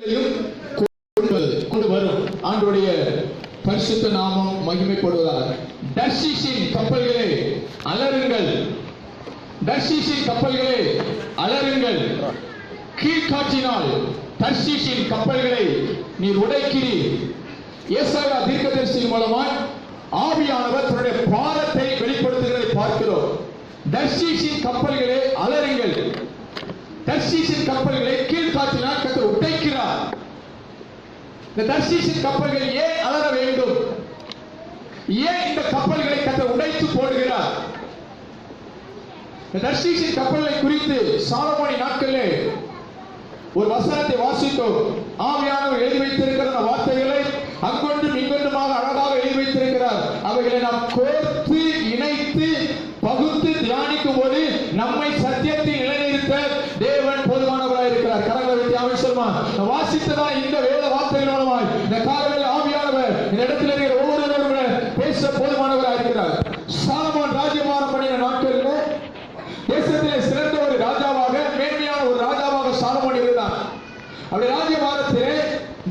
கொண்டு வரும். ஆண்டவருடைய பரிசுத்த நாமம் மகிமைப்படுவதாக. தர்ஷீஷின் கப்பல்களே அலறுங்கள், தர்ஷீஷின் கப்பல்களே அலறுங்கள். கீழ்காற்றினால் தர்ஷீஷின் கப்பல்களை நீர் உடைக்கிறீர். ஏசாயா தீர்க்கதரிசி மூலமாய் ஆவியானவர் தன்னுடைய பாரத்தை வெளிப்படுத்துகிறதை பார்க்கிறோம். தர்ஷீஷின் கப்பல்களே அலறுங்கள். தர்ஷீஷின் கப்பல்களை கீழ்காற்றினால் கர்த்தர் உடைக்கிறார். இந்த தர்ஷீஷின் கப்பல்கள் ஏன் அலற வேண்டும்? ஏன் இந்த கப்பல்களை கர்த்தர் உடைத்து போடுகிறார்? இந்த தர்ஷீஷின் கப்பல்களை குறித்து சாலமோனின் நாட்களிலே ஒரு வசனத்தை வாசித்தோம். ஆவியானவர் எழுதி வைத்திருக்கிற அந்த வார்த்தைகளை அங்கொன்றும் இங்கொன்றுமாக அழகாக எழுதி வைத்திருக்கிறார். அவைகளை நாம் கோர்த்து இணைத்து பகுத்து தியானிக்கும் போது நம்மை சத்தியத்தில் நிலைநிறுத்த தேவன் போதுமானவராக இருக்கிறார். கரங்களை வைத்து ஆமென் சொல்லுமா. வாசித்ததா இந்த வேத வார்த்தைகள் மூலமாய் இந்த காலையில் ஆவியானவர் இந்த இடத்தில் இருக்கிற ஒவ்வொருவரும் பேச போதுமானவராக இருக்கிறார். சாலமோன் ராஜ்யபாரம் பண்ணின நாட்களில் தேசத்திலே சிறந்த ஒரு ராஜாவாக, மேன்மையான ஒரு ராஜாவாக சாலமோன் இருந்தார். அப்படி ராஜ்யபாரத்திலே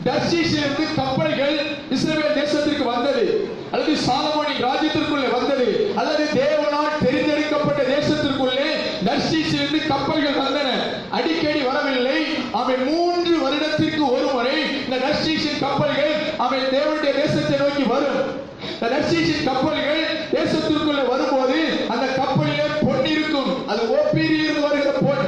தர்ஷீஷிலிருந்து கப்பல்கள் இஸ்ரவேல் தேசத்திற்கு வந்தது, அல்லது சாலமோனின் ராஜ்யத்திற்குள்ளே வந்தது, அல்லது தேவனால் தெரிந்தெடுக்கப்பட்ட தேசத்திற்குள்ளே தர்ஷீஷிலிருந்து கப்பல்கள் வந்தன. அடிக்கடி வரவில்லை. அவை 3 வருடத்திற்கு ஒரு முறை இந்த தர்ஷீஷின் கப்பல்கள் அவை தேவனுடைய தேசத்தை நோக்கி வரும். இந்த தர்ஷீஷின் கப்பல்கள் தேசத்திற்குள்ளே வரும்போது அந்த கப்பலிலே பொன் இருக்கும். அது ஓப்பீரிலிருந்து வருகிற பொன்.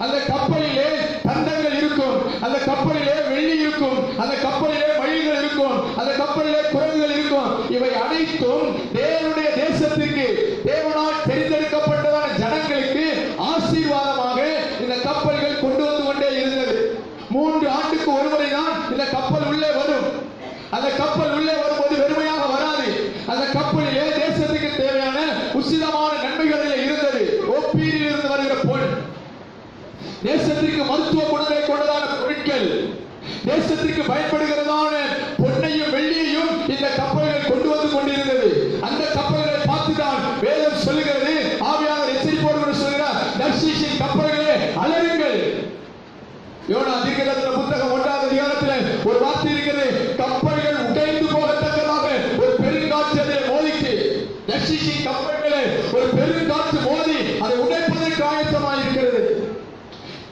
அந்த கப்பலிலே தந்தங்கள் இருக்கும். அந்த கப்பலிலே வெள்ளி இருக்கும். அந்த கப்பலிலே மயில்கள் இருக்கும். அந்த கப்பலிலே குரங்குகள் இருக்கும். இவை அனைத்தும் தேவனுடைய தேசத்திற்கு, தேவனால் தெரிந்தெடுக்கப்பட்டதான ஜனங்களுக்கு ஆசீர்வாதமாக இந்த கப்பல்கள் கொண்டு வந்து கொண்டே இருந்தது. 3 ஆண்டுக்கு ஒரு முறை தான் இந்த கப்பல் உள்ளே வரும். அந்த கப்பல் உள்ளே வரும்போது வெறுமையாக வராது. அந்த கப்பலிலே தேசத்துக்கு தேவையான உசிதமான நன்மைகள் இருந்தது. ஒப்பீரில் இருந்து வருகிற பொன், தேசத்திற்கு மருத்துவ குணங்களை கொண்டதான பொருட்கள், தேசத்திற்கு பயன்படுகிறதான பொன்னையும் வெள்ளியையும் இந்த கப்பல்கள் கொண்டு வந்து கொண்டிருந்தது. அந்த கப்பல்களை பார்த்துதான் வேதம் சொல்லுகிறது, ஆவியானவர் எச்சரிப்போடு சொல்கிறார், தர்ஷீஷின் கப்பல்களே அலறுங்கள். யோனா தீர்க்கதரிசன புத்தகம் 1ஆம் அதிகாரத்தில் ஒரு வார்த்தை இருக்கிறது, கப்பல்கள் உடைந்து போகத்தக்கதாக ஒரு பெருங்காற்று அதில் மோதிட்டு, தர்ஷீஷின் கப்பல்களே ஒரு பெருங்காற்று மோதி அதை உடைப்பதற்கு ஆயத்தமாக இருக்கிறது.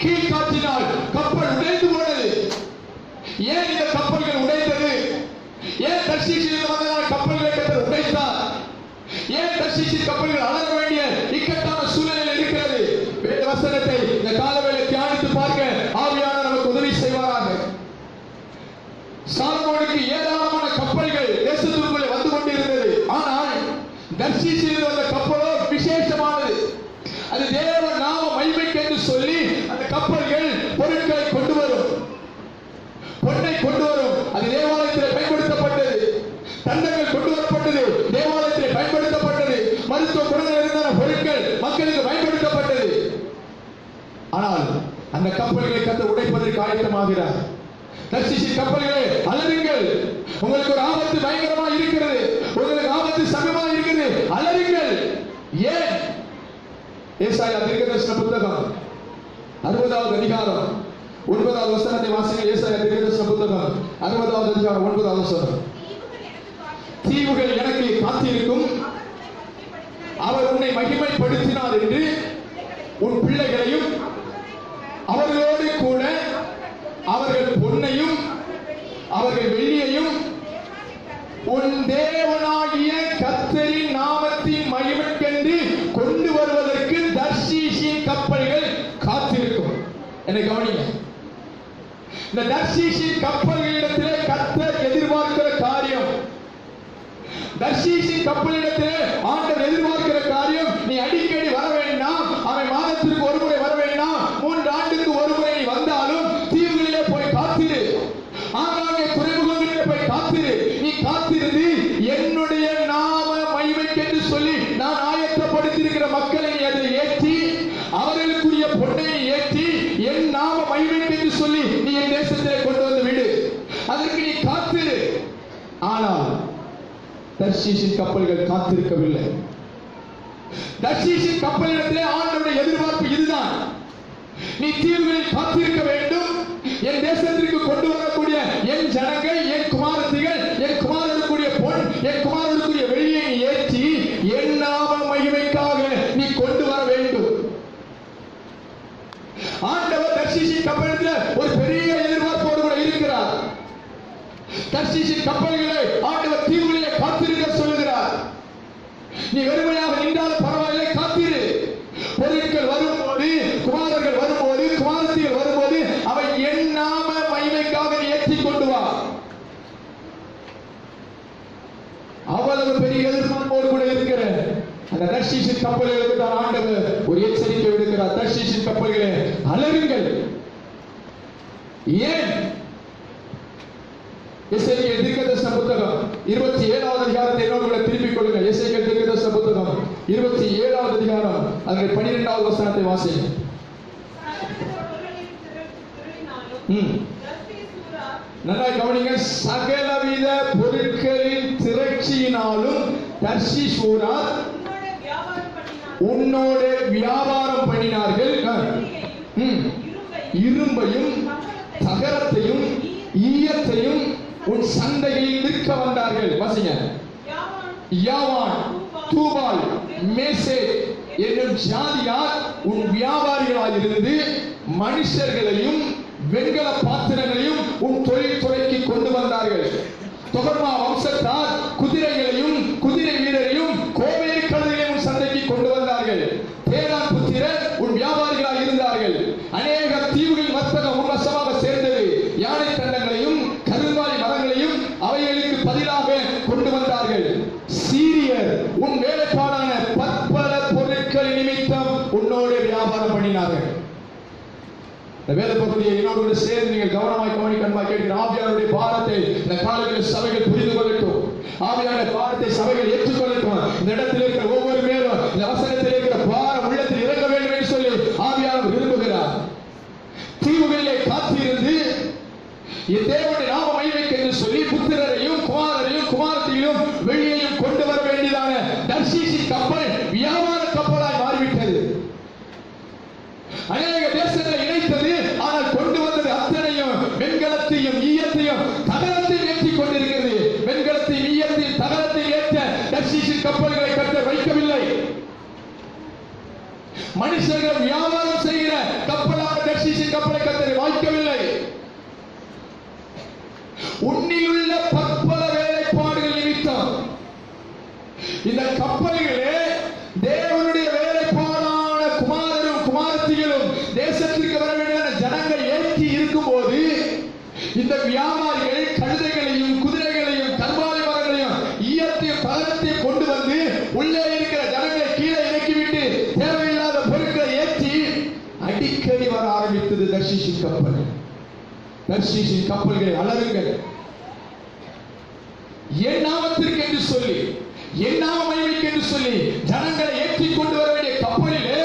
கீழ்காற்றினால் கப்பல் உடைந்து போனது. ஏன் இந்த கப்பல்கள் உடைந்தது? ஏன் தர்ஷீஷில் வந்ததான கப்பல்களை கர்த்தர் உடைத்தார்? ஏன் தர்ஷீஷின் கப்பல்கள் அலற வேண்டிய இக்கட்டான சூழ்நிலையில் இருக்கிறது? வேத வசனத்தை இந்த காலவேளை தியானித்து பார்க்க ஆவியானவர் நமக்கு உதவி செய்வாராக. சாலமோனுக்கு ஏராளமான கப்பல்கள் தேசத்திற்குள்ளே வந்து கொண்டிருந்தது. ஆனால் தர்ஷீஷில் வந்த கப்பலோ விசேஷமானது. அது தேவ நாம மகிமைக்கு என்று சொல்லி அந்த கப்பல்கள் பொருட்களை கொண்டு வரும், பொன்னை கொண்டு வரும். அது தேவாலயத்தில் பயன்படுத்தப்பட்டது. தந்தங்கள் கொண்டு வரப்பட்டது, தேவாலயத்தில் பயன்படுத்தப்பட்டது. மருத்துவ குணங்கள் இருந்த பொருட்கள் மக்களுக்கு பயன்படுத்தப்பட்டது. ஆனால் அந்த கப்பல்களை கர்த்தர் உடைப்பதற்கு ஆயத்தமாகிறார். தர்ஷீஷின் கப்பல்களே அலறுங்கள். உங்களுக்கு ஒரு ஆபத்து பயங்கரமாக இருக்கிறது. உங்களுக்கு ஆபத்து சமீபமாக இருக்கிறது. அலறுங்கள். ஏன்? ஏசாயா தீர்க்கதரிசன புத்தகம் 60ஆவது அதிகாரம் 9ஆவது வசனத்தை வாசிங்கள். ஏசாயா தீர்க்கதரிசன புத்தகம் 60ஆவது அதிகாரம் 9ஆவது வசனம். தீவுகள் எனக்கு காத்திருக்கும், அவர் உன்னை மகிமைப்படுத்தினார் என்று உன் பிள்ளைகளையும் அவர்களோடு கூட அவர்கள் பொன்னையும் அவர்கள் வெள்ளியையும் உன் தேவனாகிய கர்த்தரின் நாமத்தின் மகிமைக்கென்று கொண்டு வருவதற்கு தர்ஷீஷின் கப்பல்கள் காத்திருக்கும். என்னை கவனிங்க. இந்த தர்ஷீஷின் கப்பல்களிடத்திலே கர்த்தர் எதிர்பார்க்கிற காரியம், தர்ஷீஷின் கப்பலிடத்திலே ஆண்டவர் எதிர்பார்க்கிற காரியம், நீ அடிக்கடி வர வேண்டாம், அவன் மாதத்திற்கு ஒரு முறை வர வேண்டாம், 3 ஆண்டுக்கு ஒரு முறை நீ வந்தாலும் தீவுகளிலே போய் காத்திரு, ஆங்காங்கே துறைமுகங்களிலே போய் காத்திரு. நீ காத்திருந்து என்னுடைய நாம மகிமைக்கென்று சொல்லி நான் ஆயத்தப்படுத்தியிருக்கிற மக்களை நீ அதை ஏற்றி, அவர்களுக்குரிய பொன்னை ஏற்றி என் நாம மகிமைக்கென்று சொல்லி நீ என் தேசத்திலே கொண்டு வந்து விடு. அதற்கு நீ காத்திரு. ஆனால் தர்ஷீஷின் கப்பல்கள் காத்திருக்கவில்லை. தர்ஷீஷின் கப்பலிடத்திலே ஆண்டவருடைய எதிர்பார்ப்பு இதுதான், நீ தீவுகளில் காத்திருக்க வேண்டும், என் தேசத்திற்கு கொண்டு வர தர்ஷீஷின் கப்பல்களை ஆண்டவர் தீவுகளிலே காத்திருக்க சொல்லுகிறார். நீ வெறுமையாக நின்றால் பரவாயில்லை, காத்திரு. பொருட்கள் வரும்போது, குமாரர்கள் வரும்போது, குமாரத்திகள் வரும்போது அவை என் நாம மகிமைக்காக ஏற்றி கொண்டு வா. அவ்வளவு பெரிய எதிர்பார்ப்போடு கூட இருக்கிற அந்த தர்ஷீஷின் கப்பல்களுக்கு தான் ஆண்டவர் ஒரு எச்சரிக்கை விடுக்கிறார். தர்ஷீஷின் கப்பல்களே அலறுங்கள். ஏன்? எசேக்கியேல் தீர்க்கதரிசன புத்தகம் 27வது அதிகாரத்தை என்னோடு திருப்பிக் கொள்ளுங்கள். எசேக்கியேல் தீர்க்கதரிசன புத்தகம் 27வது அதிகாரம் அதில் 12வது வசனத்தை வாசிங்க. நல்லா கவனிங்க. சகலவித பொருட்களின் திரட்சியினாலும் தர்ஷீஷ் ஊரார் உன்னோட வியாபாரம் பண்ணினார்கள். இரும்பையும் தகரத்தையும் ஈயத்தையும் உன் சந்தையில் விற்க வந்தார்கள். வாசிங்க. யாவான், தூபால், மேசேக் என்னும் ஜாதியார் உன் வியாபாரிகளாயிருந்து மனுஷர்களையும் வெண்கல பாத்திரங்களையும் உன் தொழில் துறைக்கு கொண்டு வந்தார்கள். தொகர்மா வம்சத்தார் குதிரைகளையும் குதிரை வீரரையும் கோவேறு கழுதைகளையும் உன் சந்தைக்கு கொண்டு வந்தார்கள். தேரான் புத்திரர் உன் வியாபாரிகளாக இருந்தார்கள். அநேக தீவுகளின் வர்த்தகம் உன் வசமாக சேர்ந்தது. யானை தண்டங்களையும் கருங்காலி மரங்களையும் அவைகளுக்கு பதிலாக கொண்டு வந்தார்கள். சீரியர் உன் வேலைப்பாடான பற்பல பொருட்கள் நிமித்தம் உன்னோடு வியாபாரம் பண்ணினார்கள். வேத பகுதியை என்னோடு சேர்ந்து நீங்கள் கவனமாய் கவனிக்கணுமா கேட்கிற ஆவியானுடைய பாரத்தை இந்த காலங்களில் சபைகள் புரிந்து கொள்ளட்டும். ஆவியானுடைய பாரத்தை சபைகள் ஏற்றுக்கொள்ளட்டும். இந்த இடத்தில் இருக்கிற ஒவ்வொரு மேலும் இந்த வசனத்தில் இருக்கிற பாரம் உள்ளத்தில் இறங்க வேண்டும் என்று சொல்லி ஆவியானவர் விரும்புகிறார். தீவுகளிலே காத்திருந்து தேவனுடைய நாம மகிமைக்கு என்று சொல்லி புத்திரரையும் குமாரரையும் குமாரத்தையும் வெளியையும் கொண்டு வர வேண்டியதான தர்ஷீஷின் கப்பல் வியாபார கப்பலாய் மாறிவிட்டது. அநேக தேசங்களை இணைத்தது. ஆனால் கொண்டு வந்தது அத்தனையும் வெண்கலத்தையும் ஈயத்தையும் தகரத்தையும் ஏற்றி கொண்டிருக்கிறது. வெண்கலத்தையும் ஈயத்தையும் தகரத்தையும் ஏற்ற தர்ஷீஷின் கப்பல்களை கட்ட வைக்கவில்லை. மனுஷர்கள் வியாபாரம் செய்கிற கப்பலான தர்ஷீஷின் கப்பலை கட்ட வாய்க்கவில்லை. உன்னிலுள்ள பற்பல வேலைப்பாடுகள் நிமித்தம் இந்த கப்பல்களே தேவனுடைய வேலைப்பாடான குமாரரும் குமாரத்திகளும் தேசத்திற்கு வர வேண்டிய ஜனங்கள் ஏற்றி இருக்கும் போது இந்த வியாபாரிகள் கழுதைகளையும் குதிரைகளையும் கர்வாலி மரங்களையும் ஈயத்தையும் தகரத்தையும் கொண்டு வந்து உள்ளே இருக்கிற ஜனங்களை கீழே இறக்கிவிட்டு தேவையில்லாத பொருட்களை ஏற்றி அடிக்கடி வர ஆரம்பித்தது தர்ஷீஷின் கப்பல். தர்ஷீஷின் கப்பல்களை அலறுங்கள். என் நாமத்திற்கு என்று சொல்லி, என் நாம மகிமைக்கு என்று சொல்லி ஜனங்களை ஏற்றிக் கொண்டு வர வேண்டிய கப்பலிலே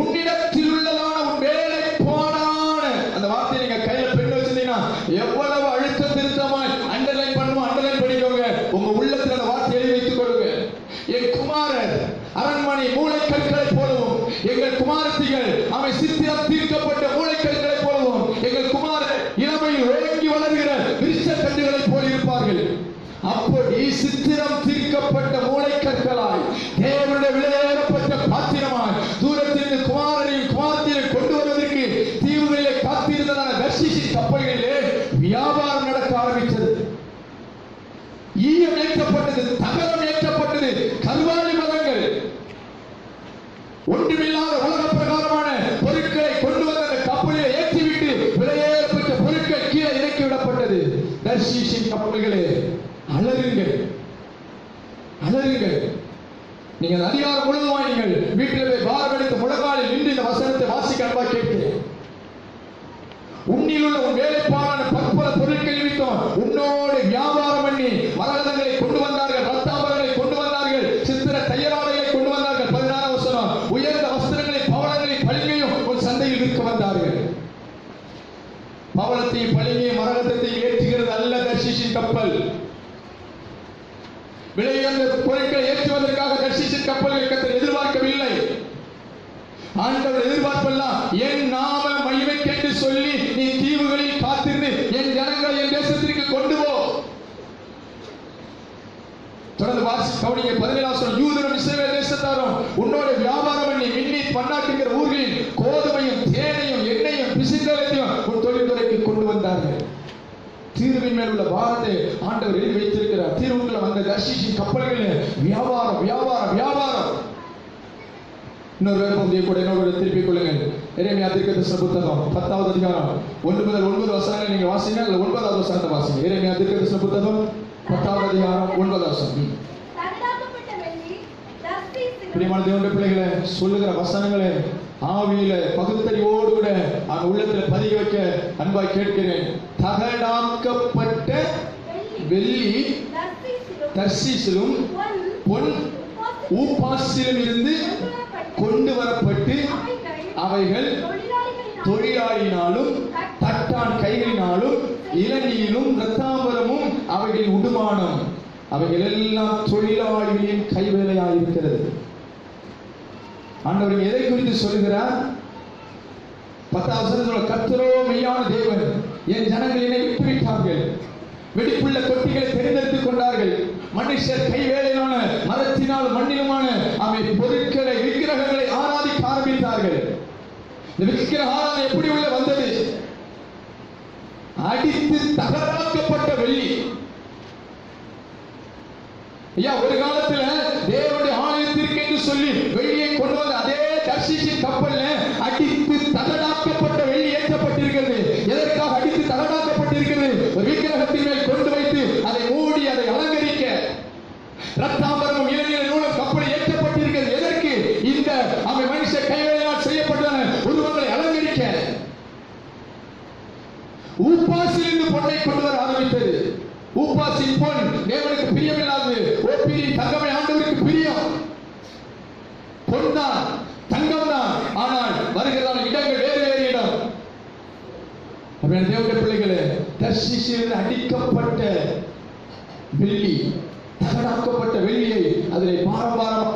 உன்னிடத்தில் உள்ளதான உன் வேலைப்பாடான அந்த வார்த்தையை நீங்க கையில பெண் வச்சிருந்தீங்கன்னா எவ்வளவு அழுத்த திருத்தமாய் அண்டர்லைன் பண்ணுவோம். அண்டர்லைன் பண்ணிக்கோங்க. உங்க உள்ளத்தில் அந்த வார்த்தை எழுதி வைத்துக் கொள்ளுங்க. என் குமாரர் அரண்மனை மூளைக்கற்களை போலவும், எங்கள் குமாரத்திகள் அவை சித்திரம் தீர்க்கப்பட்ட மூளைக்கற்களை போலவும், எங்கள் குமாரர் இளமையில் ஓங்கி வளர்கிற விருட்ச கன்றுகளை போல் இருப்பார்கள். அப்படி சித்திரம் தீர்க்கப்பட்ட மூளைக்கற்களாய் தேவனுடைய விலையேறப்பட்ட பாத்திரமாய் தூரத்திலிருந்து குமாரரையும் குமாரத்தையும் கொண்டு வருவதற்கு தீவுகளிலே காத்திருந்ததான தர்ஷீஷின் கப்பல்களிலே வியாபாரம் நடக்க ஆரம்பித்தது. ஈயம் ஏற்றப்பட்டது, தகரம் ஏற்றப்பட்டது, கர்வாலி மரங்கள், ஒன்றுமில்லாத உலக பிரகாரமான பொருட்களை கொண்டு வந்த அந்த கப்பலிலே ஏற்றிவிட்டு விலையேறப்பட்ட பொருட்கள் கீழே இறக்கி விடப்பட்டது. தர்ஷீஷின் கப்பல்களே அலறுங்கள், அலறுங்கள். நீங்கள் அதிகாரம் முழுவதுமாய் நீங்கள் வீட்டில் போய் பாரம் எடுத்து முழங்காலில் நின்று இந்த வசனத்தை வாசிக்க அன்பா கேட்கிறேன். உன்னில் உள்ள உன் வேலைப்பாடான பற்பல பொருட்கள் நிமித்தம் உன்னோடு வியாபாரம் பண்ணி மரகதங்களை கொண்டு வந்தார்கள், ரத்தாபங்களை கொண்டு வந்தார்கள், சித்திர தையலாடைகளை கொண்டு வந்தார்கள். 16 வசனம். உயர்ந்த வஸ்திரங்களை பவளங்களையும் பளிங்கையும் உன் சந்தையில் விற்க வந்தார்கள். பவளத்தையும் பளிங்கையும் மரகதத்தையும் ஏற்றுகிறது அல்ல தர்ஷீஷின் கப்பல். விலையுயர்ந்த பொருட்களை ஏற்றுவதற்காக தர்ஷீஷின் கப்பல்களை கர்த்தர் எதிர்பார்க்கவில்லை. ஆண்டவர் எதிர்பார்ப்பெல்லாம் என் நாம மகிமைக்கு என்று சொல்லி நீ தீவுகளில் காத்திருந்து என் ஜனங்களை என் தேசத்திற்கு கொண்டு போ. தொடர்ந்து வாசி கவனிங்க. 17 யூதரும் இஸ்ரவேல் தேசத்தாரும் உன்னோட வியாபாரம் பண்ணி மின்னி பன்னாட்டுங்கிற ஊர்களில் கோதுமையும் தேனையும் எண்ணெயும் பிசிந்தலையும் உன் தொழில்துறைக்கு கொண்டு வந்தார்கள். தீர்வின் மேல் உள்ள பாரத்தை ஆண்டவர் எழுதி வைத்திருக்கிறார். தீர்வுக்குள்ள வந்த தர்ஷீஷின் கப்பல்கள் வியாபாரம் வியாபாரம் வியாபாரம். இன்னொரு வேறு கூட இன்னொரு திருப்பிக் கொள்ளுங்கள். எரேமியா தீர்க்கதரிசன புத்தகம் 10வது அதிகாரம் 1 முதல் 9 வசனங்களை நீங்க வாசிங்க. அல்ல 9வது வசனத்தை வாசிங்க. எரேமியா தீர்க்கதரிசன புத்தகம் 10வது அதிகாரம் 9வது வசனம். பிரியமான தேவனுடைய பிள்ளைகளை, சொல்லுகிற வசனங்களை ஆவியில பகுத்தறிவோடு கூட அவன் உள்ளத்துல பதிய வைக்க அன்பாய் கேட்கிறேன். தகடாக்கப்பட்ட வெள்ளி தர்சீசிலும் பொன் ஊப்பாசிலும் இருந்து கொண்டு வரப்பட்டு அவைகள் தொழிலாளினாலும் தட்டான் கைகளினாலும் இளநீரும் இரத்தாம்பரமும் அவைகளின் உடுமானம் அவைகள் எல்லாம் தொழிலாளிகளின் கைவேலையாயிருக்கிறது. ஆண்டவர் எதை குறித்து சொல்கிறார்? 10வது கர்த்தரோ மெய்யான தேவன், என் ஜனங்கள் என்னை விட்டுவிட்டார்கள், வெடிப்புள்ள தொட்டிகளை தெரிந்தெடுத்துக் கொண்டார்கள், மனுஷர் கைவேலையான மரத்தினால் மண்ணிலுமான அவை பொருட்களை விக்கிரகங்களை ஆராதிக்க ஆரம்பித்தார்கள். இந்த விக்கிரக ஆராதனை எப்படி உள்ள வந்தது? அடித்து தகராக்கப்பட்ட வெள்ளி. ஐயா, ஒரு காலத்துல தேவனுடைய ஆலயத்திற்கு என்று சொல்லி வெள்ளியை கொண்டு வந்த அதே தர்ஷீஷின் கப்பல்ல அடித்து தகடாக்கப்பட்ட வெள்ளி ஏற்றப்பட்டிருக்கிறது. எதற்காக அடித்து தகடாக்கப்பட்டிருக்கிறது? ஒரு விக்கிரகத்தின் மேல் கொண்டு வைத்து அதை மூடி அதை அலங்கரிக்க. இரத்தாம்பரமும் இளநீல நூலும் கப்பலில் ஏற்றப்பட்டிருக்கிறது. எதற்கு? இந்த அவை மனுஷ கைவேலையால் செய்யப்பட்டன உருவங்களை அலங்கரிக்க. ஊப்பாசிலிருந்து பொன்னை கொண்டு வர ஆரம்பித்தது. ஊப்பாசின் பொன் தேவனுக்கு பிரியமில்லாதது. ஓப்பீரின் தங்கமே ஆண்டவருக்கு பிரியம். பொன்தான் தங்கம் தான், ஆனால் வருகிறதான இடங்கள் வேறு வேறு இடம். தேவனுடைய பிள்ளைகளே, தர்ஷீஷிலிருந்து அடிக்கப்பட்ட வெள்ளி, தகடாக்கப்பட்ட வெள்ளியை அதிலே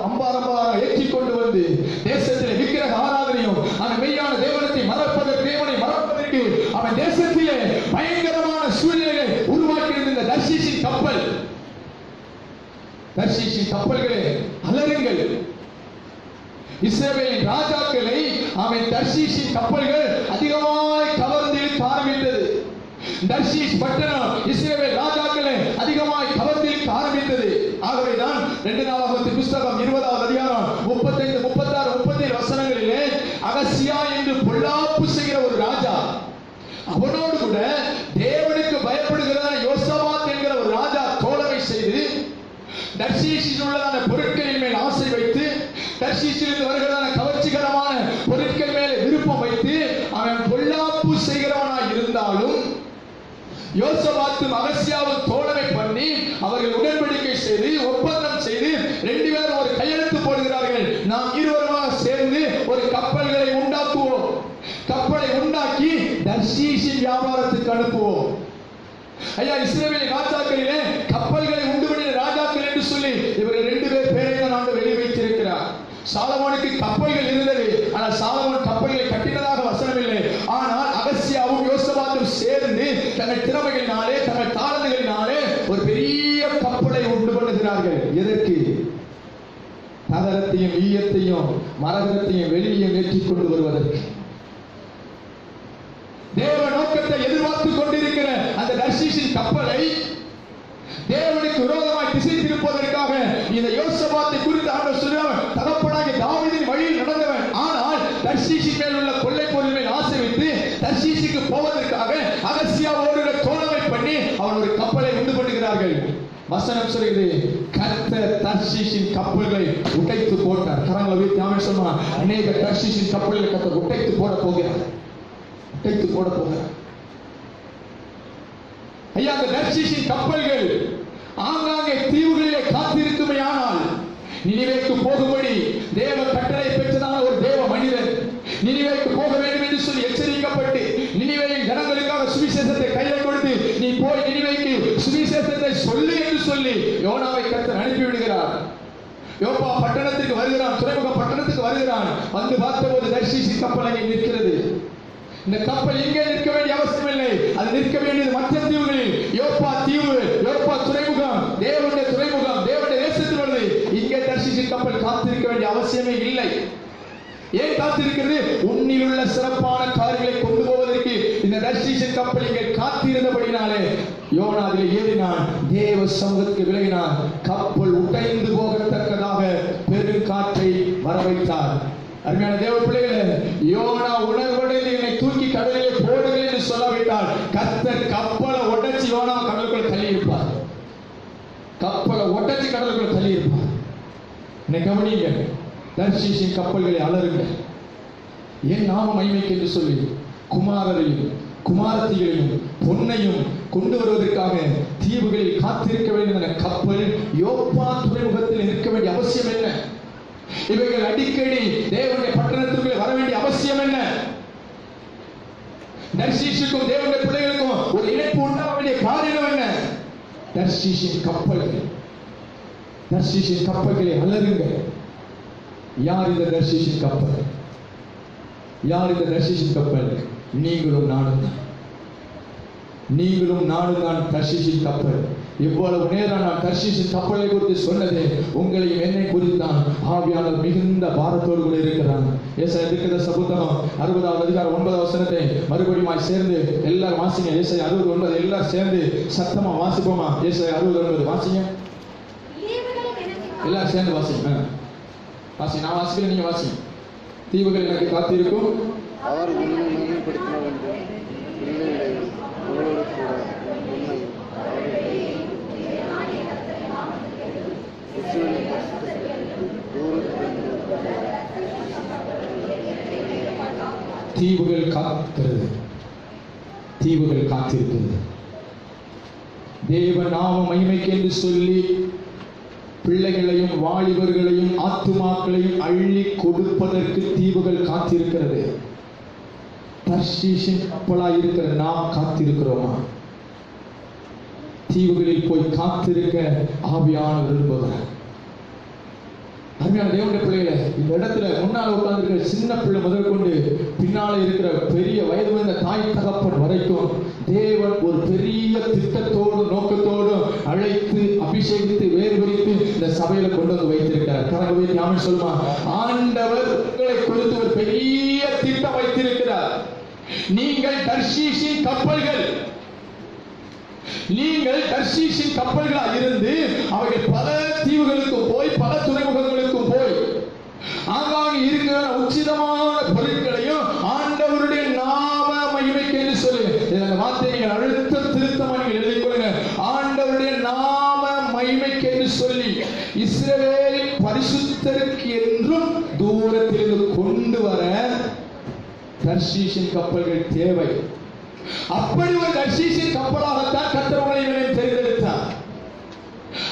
அம்பாரமாக ஏற்றிக் கொண்டு வந்து தேசத்திலே விக்கிரக ஆராதனையும் அவன் மெய்யான தேவனை மறப்பதற்கு அவன் தேசத்திலே பயங்கரமான சூழ்நிலையை உருவாக்கி இருந்த தர்ஷீஷின் கப்பல். தர்ஷீஷின் கப்பல்களே அலறுங்கள். இஸ்ரவேலின் ராஜாக்களை அவன் தர்ஷீஷின் கப்பல்கள் அதிகமாய் கவர்ந்து இழுக்க ஆரம்பித்தது. தர்ஷீஷ் பட்டணம் இஸ்ரவேல் ராஜாக்களை அதிகமாய் கவர்ந்து இழுக்க ஆரம்பித்தது. ஆகவேதான் 2 நாளாகமத்தின் புத்தகம் 20வது அதிகாரம் 35, 36, 37 வசனங்களிலே அகசியா என்று பொல்லாப்பு செய்கிற ஒரு ராஜா, அவனோடு கூட தேவனுக்கு பயப்படுகிறதான யோசபாத் என்கிற ஒரு ராஜா தோழமை செய்து தர்ஷீஷில் உள்ளதான பொருட்களின் மேல் ஆசை வைத்து, தர்ஷீஷிலிருந்து வருகிறதான கவர்ச்சிகரமான பொருட்கள் மேலே விருப்பம் வைத்து அவன் பொல்லாப்பு செய்கிறவனாய் இருந்தாலும் யோசபாத்தும் அகசியாவும் தோழமை பண்ணி அவர்கள் உடன்படிக்கை செய்து ஒப்பந்தம் செய்து 2 பேரும் ஒரு கையெழுத்து போடுகிறார்கள். நாம் இருவருமாக சேர்ந்து ஒரு கப்பல்களை உண்டாக்குவோம், கப்பலை உண்டாக்கி தர்ஷீஷின் வியாபாரத்துக்கு அனுப்புவோம். ஐயா, இஸ்ரவேலின் ராஜாக்களிலே கப்பல்களை உண்டு பண்ணின ராஜாக்கள் என்று சொல்லி இவர்கள் 2 பேர் பேரை தான் ஆண்டவர் எழுதி வைத்திருக்கிறார். சாலமோனுக்கு கப்பல்கள் இருந்தது, ஆனால் சாலமோன் கப்பல்களை கட்டினதாக வசனம் இல்லை. ஆனால் அகசியாவும் யோசபாத்தும் சேர்ந்து தங்கள் திறமைகளினாலே தங்கள் தாளந்துகளினாலே ஒரு பெரிய கப்பலை உண்டு பண்ணுகிறார்கள். எதற்கு? தகரத்தையும் ஈயத்தையும் மரகதத்தையும் வெளியே ஏற்றிக் கொண்டு வருவதற்கு. தேவ நோக்கத்தை எதிர்பார்த்து கொண்டிருக்கிற அந்த தர்ஷீஷின் கப்பலை தேவனுக்கு விரோதமாய் திசை திருப்பதற்காக இந்த யோசபாத்தை குறித்து ஆண்டவர் சொல்றார், தகப்பனாகிய தாவீதின் வழியில் நடந்தவன், ஆனால் தர்ஷீஷின் மேல் உள்ள கொள்ளை பொருள் மேல் ஆசை வைத்து தர்ஷீஷுக்கு போவதற்காக அகசியாவோடு தோழமை பண்ணி அவன் ஒரு கப்பலை உண்டு பண்ணுகிறார்கள். வசனம் சொல்கிறது, கர்த்தர் தர்ஷீஷின் கப்பல்களை உடைத்து போட்டார். கரங்களை வைத்து ஆமென் சொல்லுமா. அநேக தர்ஷீஷின் கப்பல்களை கர்த்தர் உடைத்து போட போகிறார். ஐயா, அந்த தர்ஷீஷின் கப்பல்கள் ஆங்காங்கே தீவுகளிலே காத்திருக்குமே, ஆனால் நினிவேக்கு போகும்படி தேவ கட்டளை பெற்றதான ஒரு தேவ மனிதன் நினிவேக்கு போக வேண்டும் என்று சொல்லி எச்சரிக்கப்பட்டு நினிவேயின் ஜனங்களுக்காக சுவிசேஷத்தை கையில் கொடுத்து நீ போய் நினிவேக்கு சுவிசேஷத்தை சொல்லு என்று சொல்லி யோனாவை கர்த்தர் அனுப்பிவிடுகிறார். யோப்பா பட்டணத்துக்கு வருகிறான், துறைமுக பட்டணத்துக்கு வருகிறான். வந்து பார்த்தபோது தர்ஷீஷின் கப்பல் அங்கே நிற்கிறது. இந்த கப்பல் இங்கே நிற்க வேண்டிய அவசியம் இல்லை, அது நிற்க வேண்டியது மற்ற தீவுகளில். யோப்பா தீவு, யோப்பா துறைமுகம், தேவனுடைய துறைமுகம், தேவனுடைய தேசத்தில் உள்ளது. இங்கே தர்ஷீஷின் கப்பல் காத்திருக்க வேண்டிய அவசியமே இல்லை. ஏன் காத்திருக்கிறது? உன்னில் உள்ள சிறப்பான காரியங்களை கொண்டு போவதற்கு இந்த தர்ஷீஷின் கப்பல் இங்கே காத்து காத்திருந்தபடினாலே யோனா அதில் ஏறினான், தேவ சமூகத்துக்கு விலகினான். கப்பல் உடைந்து போகத்தக்கதாக பெருங்காற்றை வரவைத்தார். அருமையான தேவ பிள்ளைகளே, யோனா உணர்வடைந்து என்னை தூக்கி கடலிலே போடுங்கள் என்று சொல்லாவிட்டால் கர்த்தர் கப்பலை உடைச்சு யோனா கடலுக்குள்ள தள்ளி இருப்பார். கப்பலை உடைச்சு கடலுக்குள்ள தள்ளி இருப்பார். என்னை கவனிங்க, தர்ஷீஷின் கப்பல்களை அலறுங்க, என் நாம மகிமைக்கு என்று சொல்லி குமாரரையும் குமாரத்திகளையும் பொன்னையும் கொண்டு வருவதற்காக தீவுகளில் காத்திருக்க வேண்டும். கப்பல் யோப்பா துறைமுகத்தில் இருக்க வேண்டிய அவசியம் என்ன? இவைகள் அடிக்கடி தேவனுடைய பட்டணத்திற்குள்ளே வர வேண்டிய அவசியம் என்ன? தர்ஷீஷுக்கும் தேவனுடைய பிள்ளைகளுக்கும் ஒரு இணைப்பு உண்டாக வேண்டிய காரணம் என்ன? தர்ஷீஷின் கப்பல்களை அலறுங்க. யார் இந்த தர்ஷீஷின் கப்பல்? யார் இந்த தர்ஷீஷின் கப்பல்? நீங்களும் நானும் தான். நீங்களும் நானும் தான் தர்ஷீஷின் கப்பல். இவ்வளவு நேரம் நான் தர்ஷீஷின் கப்பலை குறித்து சொன்னது உங்களையும் என்னை குறித்து தான். ஆவியானவர் மிகுந்த பாரத்தோடு கூட இருக்கிறார். ஏசாயா தீர்க்கதரிசி புத்தகம் 60வது அதிகாரம் 9வது வசனத்தை மறுபடியும் சேர்ந்து எல்லாரும் வாசிங்க. ஏசாயா 69 எல்லாரும் சேர்ந்து சத்தமா வாசிப்போமா? ஏசாயா 69 வாசிங்க. எல்லாரும் சேர்ந்து வாசிங்க. வாசி, நான் வாசிக்கிறேன், நீங்க வாசிங்க. தீவுகள் எனக்கு காத்திருக்கும், அவர் உன்னை மகிமைப்படுத்தின வேண்டும். உங்களோடு கூட உண்மை தீவுகள் காக்கிறது, தீவுகள் காத்திருக்கிறது. தேவ நாம மகிமைக்கு என்று சொல்லி பிள்ளைகளையும் வாலிபர்களையும் ஆத்துமாக்களையும் அள்ளி கொடுப்பதற்கு தீவுகள் காத்திருக்கிறது. தர்ஷீஷின் கப்பலாய் இருக்கிற நாம் காத்திருக்கிறோமா? தீவுகளில் போய் காத்திருக்க ஆவியானவர் விரும்புகிறார். அருமையான தேவனுடைய பிள்ளைகளை, இந்த இடத்துல முன்னால் உட்கார்ந்து சின்ன பிள்ளை முதல் கொண்டு பின்னாலே இருக்கிற பெரிய வயது வந்த தாய் தகப்பன் வரைக்கும் தேவன் ஒரு பெரிய திட்டத்தோடு நோக்கத்தோடு அழைத்து அபிஷேகித்து வேறுபடுத்தி இந்த சபையில கொண்டு வந்து வைத்திருக்கிறார். கரங்களை ஞாபகம் சொல்லுமா? ஆண்டவர் உங்களை குறித்து ஒரு பெரிய திட்டம் வைத்திருக்கிறார். நீங்கள் தர்ஷீஷின் கப்பல்கள். நீங்கள் தர்ஷீஷின் கப்பல்களாக இருந்து அவைகள் பல தீவுகளுக்கும் போய் பல துறைமுகங்களுக்கும் போய் ஆங்காங்கே இருக்கிற உச்சிதமான பொருட்களையும் ஆண்டவருடைய நாம மகிமைக்கு என்று சொல்லி இந்த வார்த்தை நீங்கள் அழுத்த திருத்தமாக நீங்கள் எழுதிக் கொள்ளுங்க. ஆண்டவருடைய நாம மகிமைக்கு என்று சொல்லி இஸ்ரவேலின் பரிசுத்தருக்கு என்றும் தூரத்திலிருந்து கொண்டு வர தர்ஷீஷின் கப்பல்கள் தேவை. அப்படி ஒரு தர்ஷீஷின் கப்பலாகத்தான் கர்த்தர் உங்களை தேர்ந்தெடுத்தார்.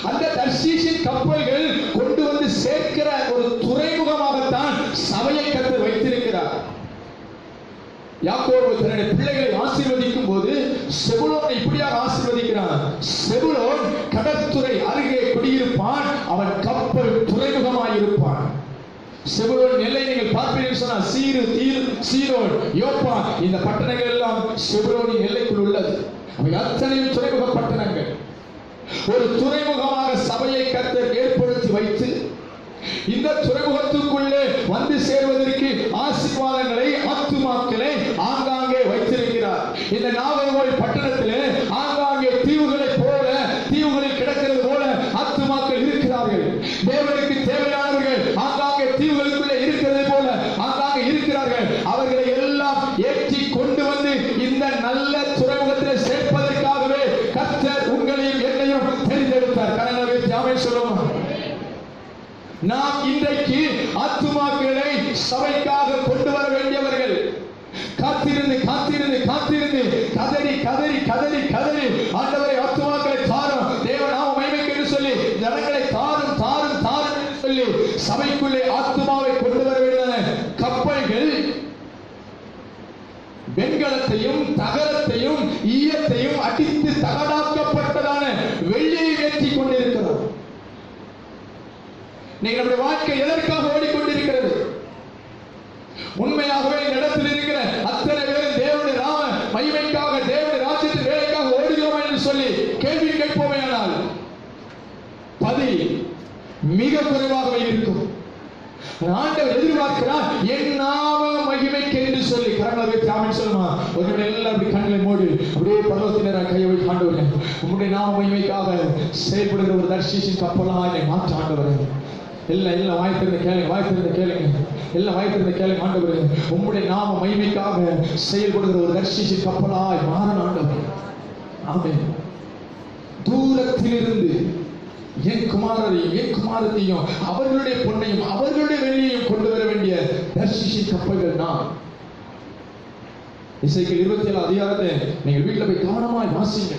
அந்த தர்ஷீஷின் கப்பல்கள் கொண்டு வந்து சேர்க்கிற ஒரு துறைமுகமாகத்தான் சபையை கர்த்தர் வைத்திருக்கிறார். யாக்கோபு தன்னுடைய பிள்ளைகளை ஆசீர்வதிக்கும் போது செபுலோனை இப்படியாக ஆசீர்வதிக்கிறான். செபுலோன் கடற்துறை அருகே குடியிருப்பான், அவன் கப்பல் துறைமுகமாயிருப்பான். செபுலோன் எல்லை நீங்கள் பார்ப்பீர்கள் சொன்னால் சீரு, தீர், சீரோன், யோப்பா இந்த பட்டணங்கள் எல்லாம் செபுலோனின் எல்லைக்குள் உள்ளது. அவை அத்தனையும் துறைமுக பட்டணங்கள். ஒரு துறைமுகமாக சபையை கர்த்தர் ஏற்படுத்தி வைத்து இந்த துறைமுகத்துக்குள்ளே வந்து சேர்வதற்கு ஆசீர்வாதங்களை ஆத்துமாக்களை ஆங்காங்கே வைத்திருக்கிறார். இந்த நாகர்கோவில் பட்டணத்திலே ஆங்காங்கே தீவுகளை போல தீவுகளில் கிடக்கிறது போல ஆத்துமாக்கள் இருக்கிறார்கள். தேவனுக்கு தேவையானவர்கள் ஆங்காங்கே தீவுகளுக்குள்ளே இருக்கிறது போல ஆங்காங்கே இருக்கிறார்கள். அவர்களை எல்லாம் ஏற்றி கொண்டு வந்து இந்த நல்ல துறைமுகத்தில் சேர்ப்பதற்காகவே கர்த்தர் உங்களையும் என்னையும் தெரிந்தெடுத்தார். கனவே தியாகம் சொல்லுவோம். நாம் இன்றைக்கு ஆத்துமாக்களை சபைக்காக கொண்டு வர வேண்டியவர்கள். காத்திருந்து காத்திருந்து காத்திருந்து கதறி கதறி கதறி கதறி ஆண்டவரை ஆத்துமாக்களை தாரும், தேவநாம மகிமைக்கு என்று சொல்லி ஜனங்களை தாரும் தாரும் தாரும் என்று சொல்லி சபைக்குள்ளே ஆத்துமாவை கொண்டு வர வேண்டியதான கப்பல்கள் வெண்கலத்தையும் தகரத்தையும் ஈயத்தையும் அடித்து தகடாக்கப்பட்டதான வெள்ளியை ஏற்றி கொண்டிருக்கிறோம். நீங்கள் நம்முடைய வாழ்க்கை எதற்காக ஓடிக்கொண்டிருக்கிறது? உண்மையாகவே இந்த இடத்தில் இருக்கிற அத்தனை பேரும் தேவனுடைய நாம மகிமைக்காக தேவனுடைய ராஜ்யத்தின் வேலைக்காக ஓடுகிறோம் என்று சொல்லி கேள்வி கேட்போமேயானால் பதில் மிக குறைவாகவே இருக்கும். ஆண்டவர் எதிர்பார்க்கிறார் என் நாம மகிமைக்கு என்று சொல்லி. கரங்களை வைத்து ஆமென் சொல்லுமா. ஒரு எல்லாம் அப்படி கண்களை மூடி அப்படியே பரலோகத்தினராக கையை வைத்து ஆண்டவரே உம்முடைய நாம மகிமைக்காக செயல்படுகிற ஒரு தர்ஷீஷின் கப்பலா என்னை மாற்ற ஆண்டவரே. எல்லாம் வாய்த்திருந்த கேளுங்க, வாய்த்திருந்த கேளுங்க, எல்லாம் வாய்த்திருந்த கேளுங்க. ஆண்டவரே உம்முடைய நாம மகிமைக்காக செயல்படுகிற ஒரு தர்ஷீஷின் கப்பலாய் மாறன் ஆண்டவரே. ஆமென். தூரத்திலிருந்து என் குமாரரையும் என் குமாரத்தையும் அவர்களுடைய பொன்னையும் அவர்களுடைய வெள்ளியையும் கொண்டு வர வேண்டிய தர்ஷீஷின் கப்பல்கள் நான். எசேக்கியேல் 27 அதிகாரத்தை நீங்கள் வீட்டில் போய் கவனமாய் வாசிங்க.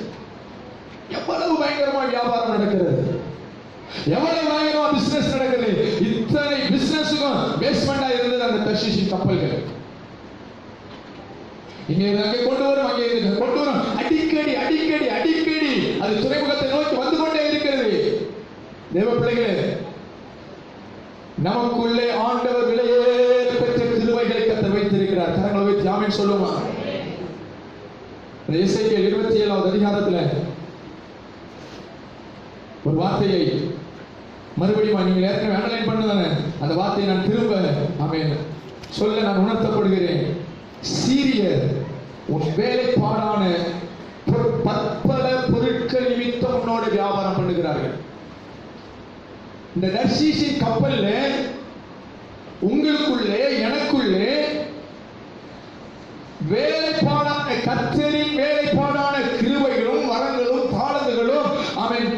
எவ்வளவு பயங்கரமாய் வியாபாரம் நடக்கிறது, எவ்வளவு பயங்கரமா பிசினஸ் நடக்குது. இத்தனை பிசினஸுக்கும் பேஸ்மெண்டா இருந்தது அந்த தர்ஷீஷின் கப்பல்கள். இங்கே அங்கே கொண்டு வரும், அங்கே கொண்டு வரும், அடிக்கடி அடிக்கடி அடிக்கடி அது துறைமுகத்தை நோக்கி வந்து கொண்டே இருக்கிறது. தேவ பிள்ளைகளே, நமக்குள்ளே ஆண்டவர் விலையேற பெற்ற கிருபைகளை கர்த்தர் வைத்திருக்கிறார். கரங்களை வைத்து ஆமென் சொல்லுமா. எசேக்கியேல் 27 அதிகாரத்துல ஒரு வார்த்தையை மறுபடியும் நீங்கள் ஏற்கனவே அண்டர்லைன் பண்ணுதானே, அந்த வார்த்தையை நான் திரும்ப ஆமென் சொல்ல நான் உணர்த்தப்படுகிறேன். சீரியர் உன் வேலைப்பாடான பற்பல பொருட்கள் நிமித்தம் உன்னோட வியாபாரம் பண்ணுகிறார்கள். இந்த தர்ஷீஷின் கப்பல்ல உங்களுக்குள்ளே எனக்குள்ளே வேலைப்பாடான கர்த்தரின் வேலைப்பாடான கிருபைகளும் வரங்களும் தாளந்துகளும் ஆமென்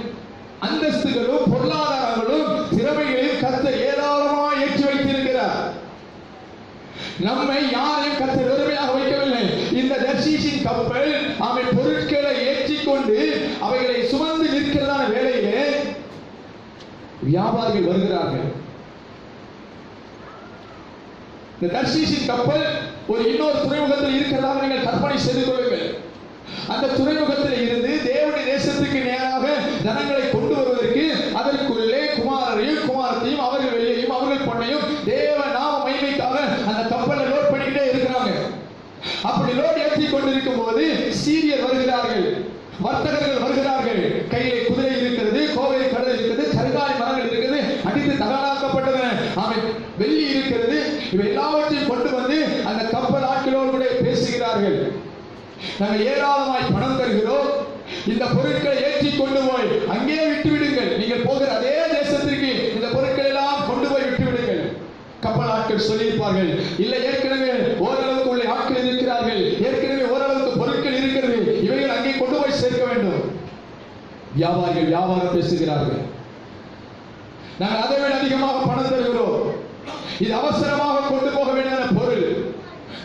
அந்தஸ்துகளும் பொருளாதாரங்களும் திறமைகளையும் கர்த்தர் ஏராளமாக ஏற்றி வைத்திருக்கிறார். நம்மை யாரையும் கர்த்தர் வெறுமையாக வைக்கவில்லை. இந்த தர்ஷீஷின் கப்பல் ஆமென் பொருட்களை ஏற்றிக்கொண்டு அவைகளை சுமந்து நிற்கிறதான வேலையிலே வியாபாரிகள் வருகிறார்கள். இந்த தர்ஷீஷின் கப்பல் ஒரு இன்னொரு துறைமுகத்தில் இருக்கிறதாக நீங்கள் கற்பனை செய்து கொள்ளுங்கள். அந்த துறைமுகத்தில் இருந்து தேவனுடைய தேசத்துக்கு நேராக ஜனங்களை கொண்டு வருவதற்கு அதற்குள்ளே குமாரரையும் குமாரத்தையும் அவர்கள் வெள்ளியையும் அவர்கள் பொன்னையும் தேவ நாம மகிமைக்காக அந்த கப்பலை லோட் பண்ணிக்கிட்டே இருக்கிறாங்க. அப்படி லோட் ஏற்றி கொண்டிருக்கும் போது சீரியர் வருகிறார்கள், வர்த்தகர்கள் வருகிறார்கள். கையிலே குதிரை இருக்கிறது, கோவை கடல் இருக்கிறது, கருங்காலி மரங்கள் இருக்கிறது, அடித்து தகனாக்கப்பட்டது ஆமென் வெள்ளி இருக்கிறது. இவை எல்லாவற்றையும் கொண்டு வந்து அந்த கப்பல் ஆட்களோடு கூட பேசுகிறார்கள். நாங்கள் ஏராளமாய் பணம் தருகிறோம், இந்த பொருட்களை ஏற்றி கொண்டு போய் அங்கே விட்டு விடுங்கள், நீங்கள் போகிற அதே தேசத்திற்கு இந்த பொருட்கள் எல்லாம் கொண்டு போய் விட்டு விடுங்கள். கப்பல் ஆட்கள் சொல்லியிருப்பார்கள், இல்லை ஏற்கனவே ஓரளவுக்கு உள்ள ஆட்கள் இருக்கிறார்கள், ஏற்கனவே ஓரளவுக்கு பொருட்கள் இருக்கிறது, இவைகள் அங்கே கொண்டு போய் சேர்க்க வேண்டும். வியாபாரிகள் வியாபாரம் பேசுகிறார்கள், நாங்கள் அதை விட அதிகமாக பணம் தருகிறோம், இது அவசரமாக கொண்டு போக வேண்டிய பொருள்,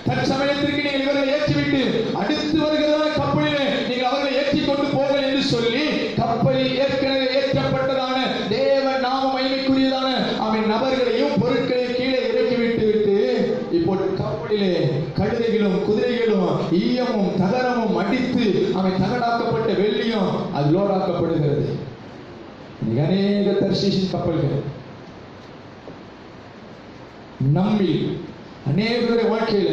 தற்சமயத்திற்கு நீங்கள் இவர்களை ஏற்றிவிட்டு அடுத்து வருகிறதான கப்பலிலே நீங்கள் அவர்களை ஏற்றி கொண்டு போங்கள் என்று சொல்லி கப்பலில் ஏற்கனவே ஏற்றப்பட்டதான தேவ நாம மகிமைக்குரியதான அவன் நபர்களையும் பொருட்களையும் கீழே இறக்கி விட்டு இப்போ கப்பலிலே கழுதைகளும் குதிரைகளும் ஈயமும் தகரமும் அடித்து அவன் தகடாக்கப்பட்ட வெள்ளியும் அது லோடாக்கப்படுகிறது. அநேக தர்ஷீஷின் கப்பல்கள் நம்மில் அநேகருடைய வாழ்க்கையில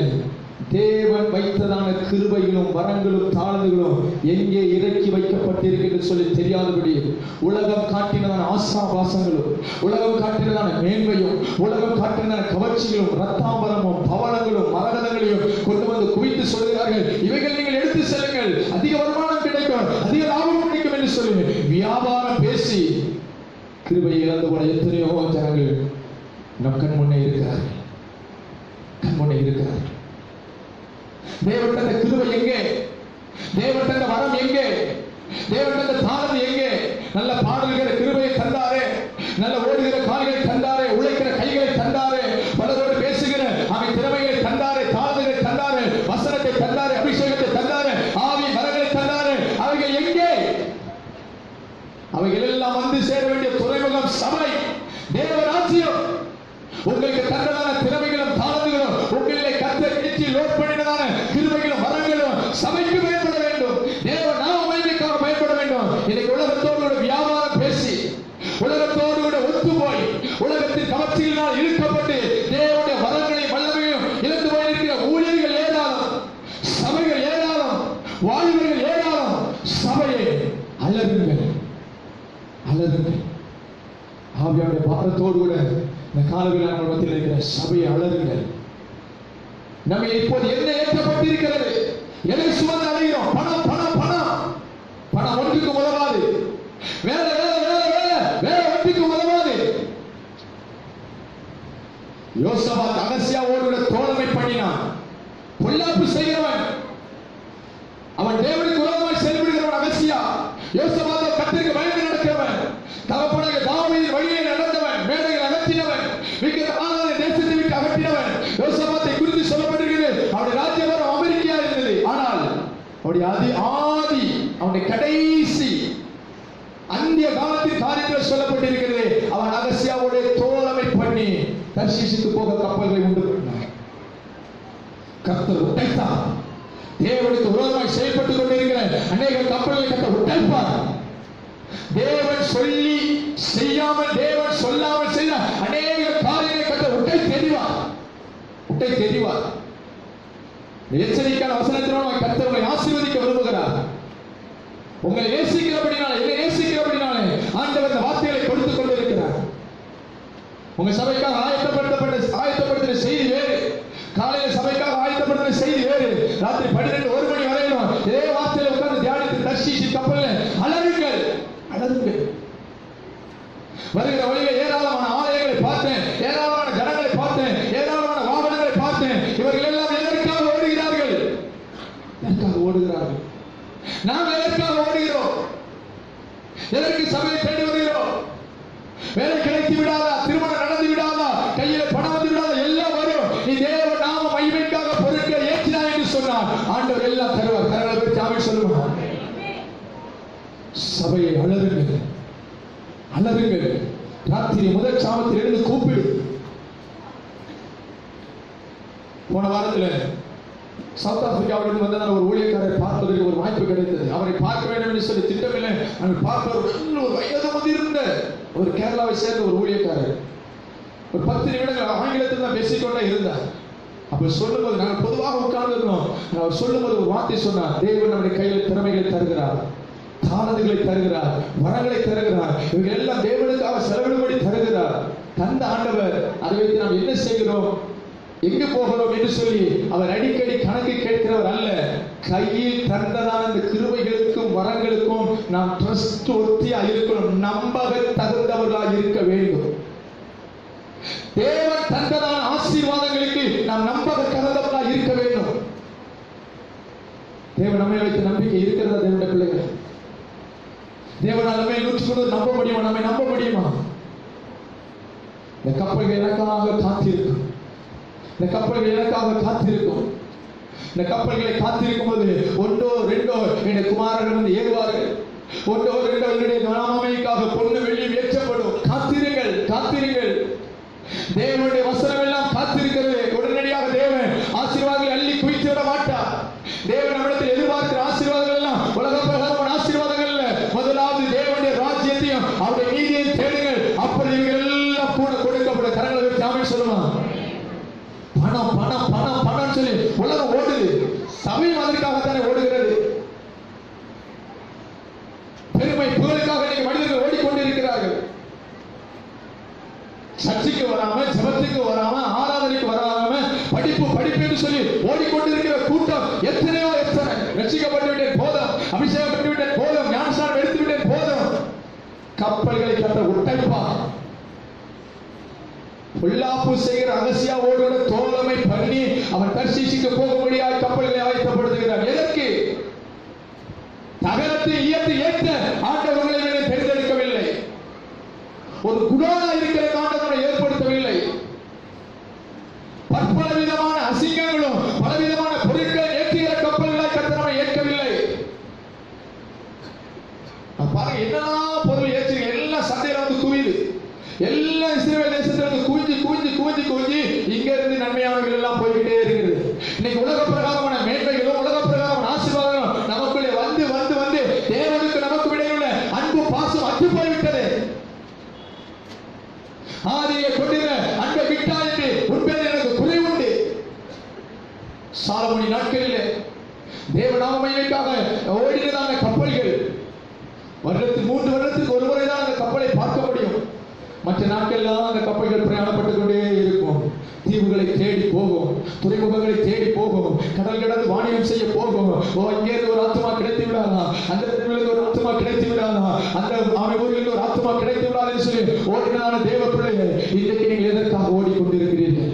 தேவன் வைத்ததான கிருபைகளும் வரங்களும் தாழ்வுகளும் எங்கே இறக்கி வைக்கப்பட்டிருக்கிறது சொல்லி தெரியாதபடி உலகம் காட்டினதான ஆசாபாசங்களும் உலகம் காட்டினதான மேன்மையும் உலகம் காட்டினதான கவர்ச்சிகளும் ரத்தாம்பரமும் பவளங்களும் மரகதங்களையும் கொண்டு வந்து குவித்து சொல்கிறார்கள், இவைகள் நீங்கள் எடுத்து செல்லுங்கள், அதிக வருமானம் கிடைக்கும், அதிக லாபம் கிடைக்கும் என்று சொல்லி வியாபாரம் பேசி கிருபையை இழந்து போன எத்தனையோ ஜனங்கள் நம் கண் முன்னே இருக்கிறார்கள், கண் முன்னே இருக்கிறார்கள். தேவன் தந்த கிருபை எங்கே? தேவன் தந்த வரம் எங்கே? தேவன் தந்த தாழ்வு எங்கே? நல்ல பாடல்கிற கிருபையை தந்தாரே, நல்ல ஓடுகிற கால்களை தந்தாரே, உழைக்கிற கைகளை தந்தாரே, பலரோடு பேசுகிற அவன் திறமைகளை தந்தாரே, தாழ்வுகளை தந்தாரே, வசனத்தை தந்தாரே, அபிஷேகத்தை தந்தாரே, ஆவி வரங்களை தந்தாரே. அவைகள் எங்கே? அவைகள் எல்லாம் வந்து சேர வேண்டிய துறைமுகம் சபை, தேவராஜ்யம். உங்களுக்கு தந்ததான திறமைகளும் தாழ்வுகளும் உங்களிலே கர்த்தர் ஏற்றி லோட் பண்ணினதான கிருபைகளும் வரங்களும் சபைக்கு பயன்பட வேண்டும், தேவ நாம மகிமைக்காக பயன்பட வேண்டும். இன்னைக்கு உலகத்தோடு கூட வியாபாரம் பேசி உலகத்தோடு கூட ஒத்து போய் உலகத்தின் கவர்ச்சியினால் இழுக்கப்பட்டு தேவனுடைய வரங்களை வல்லமையும் இழந்து போயிருக்கிற ஊழியர்கள் ஏராளம், சபைகள் ஏராளம், வாழ்வுகள் ஏராளம். சபையை அலறுங்கள், அலறுங்கள். ஆவியானுடைய பாரத்தோடு கூட இந்த காலவில் நம்ம மத்தியில் இருக்கிற சபையை அழகுங்கள். நம்ம இப்போது என்ன ஏற்றப்பட்டிருக்கிறது? எதை சுமந்து அடைகிறோம்? பணம் பணம் பணம். பணம் ஒன்றுக்கு உதவாது. வேலை வேலை வேலை வேலை வேலை ஒன்றுக்கு உதவாது. யோசபாத் அகசியாவோடு தோழமை பண்ணினான். பொல்லாப்பு செய்கிறவன், அவன் தேவனுக்கு விரோதமாய் செயல்படுகிறவன் அகசியா. யோசபாத் கர்த்தருக்கு பயந்து நடக்கிறவன், தகப்பனாகிய தாவீதின் வழியை நடந்தவன், மேடைகளை அகற்றினவன், விக்கிரகங்களை தேசத்தை விட்டு அகற்றினவன். யோசபாத்தை குறித்து சொல்லப்பட்டிருக்கிறது, அவனுடைய ராஜ்யபாரம் அமெரிக்கா இருந்தது. ஆனால் அவனுடைய ஆதி அவனுடைய கடைசி அந்திய காலத்தின் காரியங்கள் சொல்லப்பட்டிருக்கிறது. அவன் அகசியாவோட தோழமை பண்ணி தர்ஷீசுக்கு போக கப்பல்களை உண்டு பண்ணினான். கர்த்தர் உடைத்தார். தேவனுக்கு விரோதமாய் செயல்பட்டுக் கொண்டிருக்கிற அநேக கப்பல்களை கர்த்தர் உடைப்பார். தேவன் சொல்லி செய்யாமல், தேவன் சொல்லாமல் செய்த அநேக காரியங்களை கர்த்தர் உடை தெரிவார். எச்சரிக்கையான வசனத்தினால் கர்த்தர் உங்களை ஆசீர்வதிக்க விரும்புகிறார். உங்களை நேசிக்கிறபடினாலே, என்னை நேசிக்கிறபடினாலே ஆண்டவர் இந்த வார்த்தைகளை கொடுத்துக் கொண்டிருக்கிறார். உங்க சபைக்காக ஆயத்தப்படுத்தின செய்தி வேறு, காலையில் சபைக்காக ஆயத்தப்படுத்தின செய்தி வேறு, ராத்திரி 12-1 மணி வரையிலும் இதே வார்த்தையில உட்கார்ந்து தியானித்து தர்ஷீசு கப்பல்ல அலறுங்கள். வருகிற வழியில் ஏராளமான ஆலயங்களை பார்த்தேன், ஏராளமான ஜனங்களை பார்த்தேன், ஏராளமான வாகனங்களை பார்த்தேன். இவர்கள் எல்லாம் எதற்காக ஓடுகிறார்கள்? நாம் எதற்காக ஓடுகிறோம்? எதற்கு சபையை தேடி வருகிறோம்? வேலை கிடைத்து விடாதா? திருமணம் நடந்து விடாதா? கையில பணம் வந்து விடாதா? எல்லாம் வரும். நீ தேவ நாம மகிமைக்காக பொருட்களை ஏற்றினா என்று சொன்னார். ஆண்டவர் எல்லாம் தருவார். கரங்களை பற்றி ஆமென் சொல்லுவார். சபையை அலறுங்கள். ராத்திரி முதல் சாமத்தில் எழுந்து கூப்பிடு. போன வாரத்தில் சவுத் ஆப்பிரிக்காவிலிருந்து வந்த ஒரு ஊழியக்காரரை பார்ப்பதற்கு ஒரு வாய்ப்பு கிடைத்தது. அவரை பார்க்க வேண்டும் என்று சொல்லி திட்டமில்லை. அவரை பார்ப்பவர் ஒரு வயது முதிர்ந்த ஒரு கேரளாவை சேர்ந்த ஒரு ஊழியக்காரர். ஒரு 10 நிமிடங்கள் ஆங்கிலத்தில் தான் பேசிக்கொண்டே இருந்தார். அப்ப சொல்லும்போது நாங்கள் பொதுவாக உட்கார்ந்து இருந்தோம். அவர் சொல்லும்போது ஒரு வார்த்தை சொன்னார். தேவன் நம்முடைய கையில் திறமைகளை தருகிறார், தாளந்துகளை தருகிறார், வரங்களை தருகிறார். இவங்க எல்லாம் தேவனுக்காக செலவிடும்படி தருகிறார். தந்த ஆண்டவர் அதை வைத்து நாம் என்ன செய்கிறோம், எங்கு போகிறோம் என்று சொல்லி அவர் அடிக்கடி கணக்கு கேட்கிறவர் அல்ல. கையில் தந்ததான இந்த கிருபைகளுக்கும் வரங்களுக்கும் நாம் ட்ரஸ்ட் ஒத்தியா இருக்கணும், நம்பக தகுந்தவர்களாக இருக்க வேண்டும். தேவன் தந்ததான ஆசீர்வாதங்களுக்கு நாம் நம்பக தகுந்தவர்களாக இருக்க வேண்டும். தேவன் நம்மை வைத்த நம்பிக்கை இருக்கிறதா? தேவனுடைய பிள்ளைகள், தேவனால் நம்மை 100% நம்ப முடியுமா? நம்மை நம்ப முடியுமா? இந்த கப்பல்கள் எனக்காக காத்திருக்கும். இந்த கப்பல்கள் எனக்காக காத்திருக்கும். இந்த கப்பல்களை காத்திருக்கும் போது ஒன்றோ ரெண்டோ என்னுடைய குமாரர்கள் வந்து ஏறுவார்கள். ஒன்றோ ரெண்டோ என்னுடைய நாமமைக்காக பொண்ணு வெள்ளி ஏற்றப்படும். காத்திருங்கள், காத்திருங்கள். தேவனுடைய வசனம் எல்லாம் காத்திருக்கிறது. உடனடியாக தேவன் ஆசீர்வாதங்களை அள்ளி குவித்து விட மாட்டார். தேவன் நம்மிடத்தில் எதிர்பார்க்கிற ஆசீர்வாதங்கள் எல்லாம் உலக பிரகாரமான ஆசீர்வாதங்கள் இல்ல. முதலாவது தேவனுடைய ராஜ்யத்தையும் அவருடைய நீதியையும் தேடுங்கள், அப்படி இவர்கள் எல்லாம் கூட கொடுக்கப்படும். கரங்களை வச்சு ஆமென் சொல்லுமா? பணம் பணம் பணம் பணம் சொல்லி உலகம் ஓடுது. சபையும் அதற்காகத்தானே ஓடுகிறது. பெருமை புகழுக்காக இன்னைக்கு மனிதர்கள் ஓடிக்கொண்டிருக்கிறார்கள். சர்ச்சைக்கு வராம, ஜபத்துக்கு வராம, ஆராதனைக்கு வராம, படிப்பு படிப்பு என்று சொல்லி ஓடிக்கொண்டிருக்கிற கூட்டம் எத்தனையோ எத்தனை. ரட்சிக்கப்பட்டு விட்டேன் போதும், அபிஷேகப்பட்டு விட்டேன் போதும், ஞானஸ்நானம் எடுத்து விட்டேன் போதும். கப்பல்களை கட்ட உட்டைப்பா. பொல்லாப்பு செய்கிற அகசியாவோடு தோழமை பண்ணி அவன் தர்ஷீசுக்கு போகும்படியாக கப்பல்களை ஆயத்தப்படுத்துகிறார். எதற்கு? தகரத்தை ஏற்ற ஆண்டவர்களை தேர்ந்தெடுக்கவில்லை. ஒரு குடோனா இருக்கிற ஆண்டவரை ஏற்படுத்தவில்லை. பற்பல விதமான அசிங்கங்களும் பலவிதமான பொருட்கள் ஏற்றுகிற கப்பல்களை கர்த்தர் ஏற்கவில்லை. பாருங்க, என்னெல்லாம் பொருள் ஏற்றுங்க, எல்லாம் சந்தையில வந்து குவியுது. எல்லாம் இஸ்ரவேல் தேசத்துல இருந்து குவிஞ்சு குவிஞ்சு குவிஞ்சு குவிஞ்சு இங்க இருந்து நன்மையானவர்கள் எல்லாம் போய்கிட்டே இருக்குது. இன்னைக்கு உலக பிரகாரமான மேன்மைகளும் உலக பிரகாரமான ஆசீர்வாதங்களும் நமக்குள்ளே வந்து வந்து வந்து தேவனுக்கு நமக்கு இடையே உள்ள அன்பு பாசம் அற்று போய்விட்டது. ஆதியை கொண்டிருந்த அன்பை விட்டா என்று உண்மையில் எனக்கு குறை உண்டு. சாலமோனி நாட்களிலே தேவநாம மகிமைக்காக ஓடினதான கப்பல்கள் வருடத்துக்கு 3 வருடத்துக்கு ஒரு முறைதான் அந்த கப்பலை பார்க்க முடியும். மற்ற நாட்கள்லாம் அந்த கப்பல்கள் பிரயாணப்பட்டுக் கொண்டே இருக்கும். தீவுகளை தேடி போகும், துறைமுகங்களை தேடி போகும், கடல் கடந்து வாணிகம் செய்ய போகும். இங்கே ஒரு ஆத்மா கிடைத்து விடாதா, அந்த இடத்துல ஒரு ஆத்மா கிடைத்து விடாதா, அந்த ஊரில் ஒரு ஆத்மா கிடைத்து விடாதுன்னு சொல்லி ஓடினான தேவ பிள்ளைகள், இன்றைக்கு நீங்கள் எதற்காக ஓடிக்கொண்டிருக்கிறீர்கள்?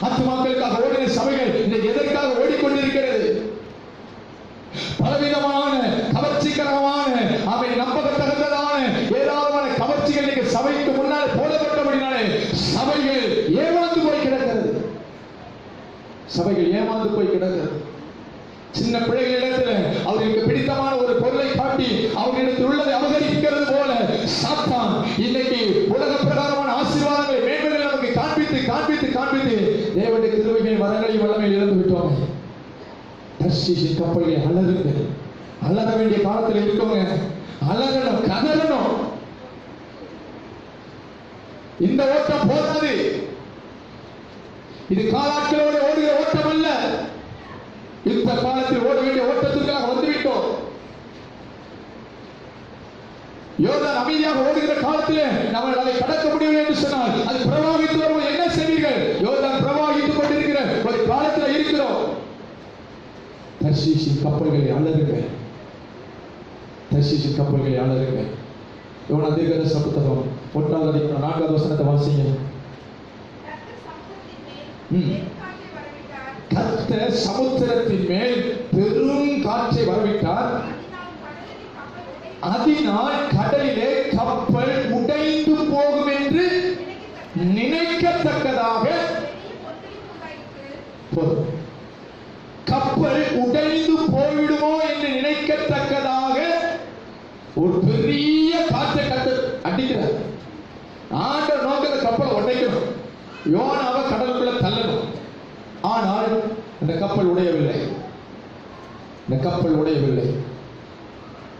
ஆத்மாக்களுக்காக ஓடின சபைகள் இன்றைக்கு எதற்காக ஓடிக்கொண்டிருக்கிறது? பலவிதமான கவர்ச்சிகரமான அவை நம்பகத்தகுந்ததான ஏராளமான கவர்ச்சிகள் நீங்க சபைக்கு முன்னால் போடப்பட்டபடினாலே சபைகள் ஏமாந்து போய் கிடக்கிறது. சபைகள் ஏமாந்து போய் கிடக்கிறது. சின்ன பிள்ளைகளிடத்துல அவர்களுக்கு பிடித்தமான ஒரு பொருளை காட்டி அவர்களிடத்தில் உள்ளதை அபகரிக்கிறது போல சாத்தான் இன்னைக்கு உலக பிரகாரமான ஆசீர்வாதங்களை மேன்மைகளை நமக்கு காண்பித்து காண்பித்து காண்பித்து தேவனுடைய கிருபையின் வரங்களையும் வல்லமையில் இழந்து விட்டோம். தர்ஷீஷின் கப்பல்களை அலறுங்கள். அலற வேண்டிய காலத்தில் இருக்கவங்க அலறணும், கதறணும். இந்த ஓட்டம் போதாது. இது காலாட்களோடு ஓடுகிற ஓட்டம் அல்ல. இந்த காலத்தில் ஓட வேண்டிய ஓட்டத்திற்காக வந்துவிட்டோம். யோர்தான் அமைதியாக ஓடுகிற காலத்திலே நம்ம அதை கடக்க முடியவில்லை என்று சொன்னால் அது பிரவாகித்து வரும்போது என்ன செய்வீர்கள்? யோர்தான் பிரவாகித்துக் கொண்டிருக்கிற ஒரு காலத்தில் இருக்கிறோம். தர்ஷீஷின் கப்பல்களை அலறுங்கள். தர்ஷீஷின் கப்பல்களை அலறுங்கள். யோனா தீர்க்கதரிசன புத்தகம் 1-4 வசனத்தை வாசிங்க. கர்த்தர் சமுத்திரத்தின் மேல் பெரும் காற்றை வரவிட்டார். அதனால் கடலிலே கப்பல் உடைந்து போகும் என்று நினைக்கத்தக்கதாக கப்பல் உடைந்து போய்விடுமோ என்று நினைக்கத்தக்கதாக ஒரு பெரிய காற்றை அடிக்கிறார். ஆண்டவர் நோக்கத்தை கப்பலை உடைக்கணும், யோனாவை கடலுக்குள்ள தள்ளணும். ஆனால் அந்த கப்பல் உடையவில்லை. அந்த கப்பல் உடையவில்லை.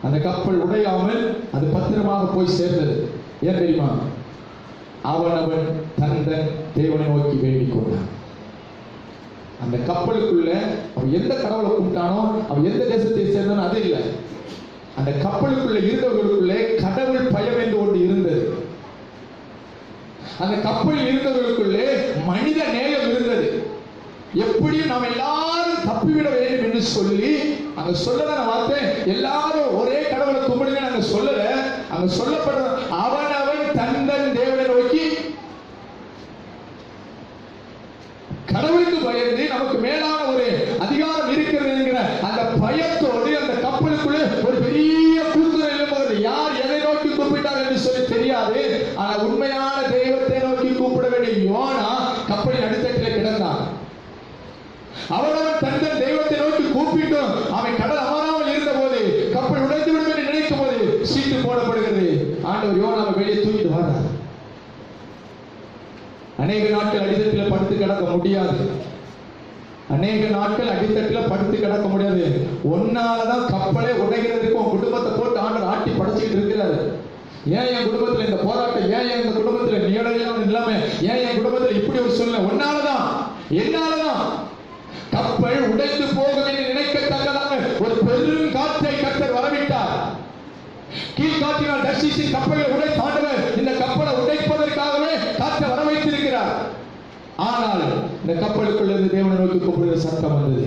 அந்த கப்பல் உடையாமல் அது பத்திரமாக போய் சேர்ந்தது. ஏன் தெரியுமா? அவன் தன் தேவனை நோக்கி வேண்டிக் கொண்டான். அந்த கப்பலுக்குள்ள அவன் எந்த கடவுளை கும்பிட்டானோ, அவன் எந்த தேசத்தை சேர்ந்தானோ அது இல்லை. அந்த கப்பலுக்குள்ள இருந்தவர்களுக்குள்ளே கடவுள் பயம் என்று ஒன்று இருந்தது. அந்த கப்பலில் இருந்தவர்களுக்குள்ளே மனித நேயம் இருந்தது. எப்படியும் நாம் எல்லாரும் தப்பிவிட வேண்டும் என்று சொல்லி அங்க சொல்லல வார்த்தை, எல்லாரும் ஒரே கடவுளை கும்பிடுங்க அங்க சொல்லல. அங்க சொல்லப்படுற அவனவன் தந்தன் தேவனை நோக்கி கடவுளுக்கு பயந்து நமக்கு மேலான ஒரு அதிகாரம் இருக்கிறது என்கிற அந்த பயத்தோடு அந்த கப்பலுக்குள்ள ஒரு பெரிய கூக்குரல் எழும்போது யார் எதை நோக்கி கூப்பிட்டார் என்று சொல்லி தெரியாது. ஆனா உண்மையான தெய்வத்தை நோக்கி கூப்பிட வேண்டிய யோனா கப்பலின் அடித்தட்டில் கிடந்தான். அவனவன் தந்தன் தெய்வத்தை நோக்கி கூப்பிட்டும் அவன் கடல் அமராமல் இருந்த போது கப்பல் உடைந்து விடும் என்று நினைக்கும் போது சீட்டு போடப்படுகிறது. ஆண்டவர் யோனாவை வெளியே தூக்கிட்டு வர்றார். அநேக நாட்கள் அடித்தட்டில் படுத்து கிடக்க முடியாது. அநேக நாட்கள் அடித்தட்டில் படுத்து கிடக்க முடியாது. ஒன்னாலதான் கப்பலே உடைகிறதுக்கு உன் குடும்பத்தை போட்டு ஆண்டவர் ஆட்டி படைச்சிட்டு இருக்கிறாரு. ஏன் என் குடும்பத்துல இந்த போராட்டம், ஏன் என் குடும்பத்துல நீடையான இல்லாம, ஏன் என் குடும்பத்துல இப்படி ஒரு சூழ்நிலை? ஒன்னாலதான், என்னாலதான். கப்பல் உடைந்து போகும் என்று நினைக்கத்தக்கதாக ஒரு பெரும் காற்றை கர்த்தர் வரவிட்டார். கீழ்காற்றினால் தர்ஷீஷின் கப்பலை உடைத்தாண்டவர் இந்த கப்பலை உடைப்பதற்காகவே காற்றை வர வைத்திருக்கிறார். ஆனால் இந்த கப்பலுக்குள்ள இருந்து தேவனை நோக்கி கூப்பிடுகிற சத்தம் வந்தது.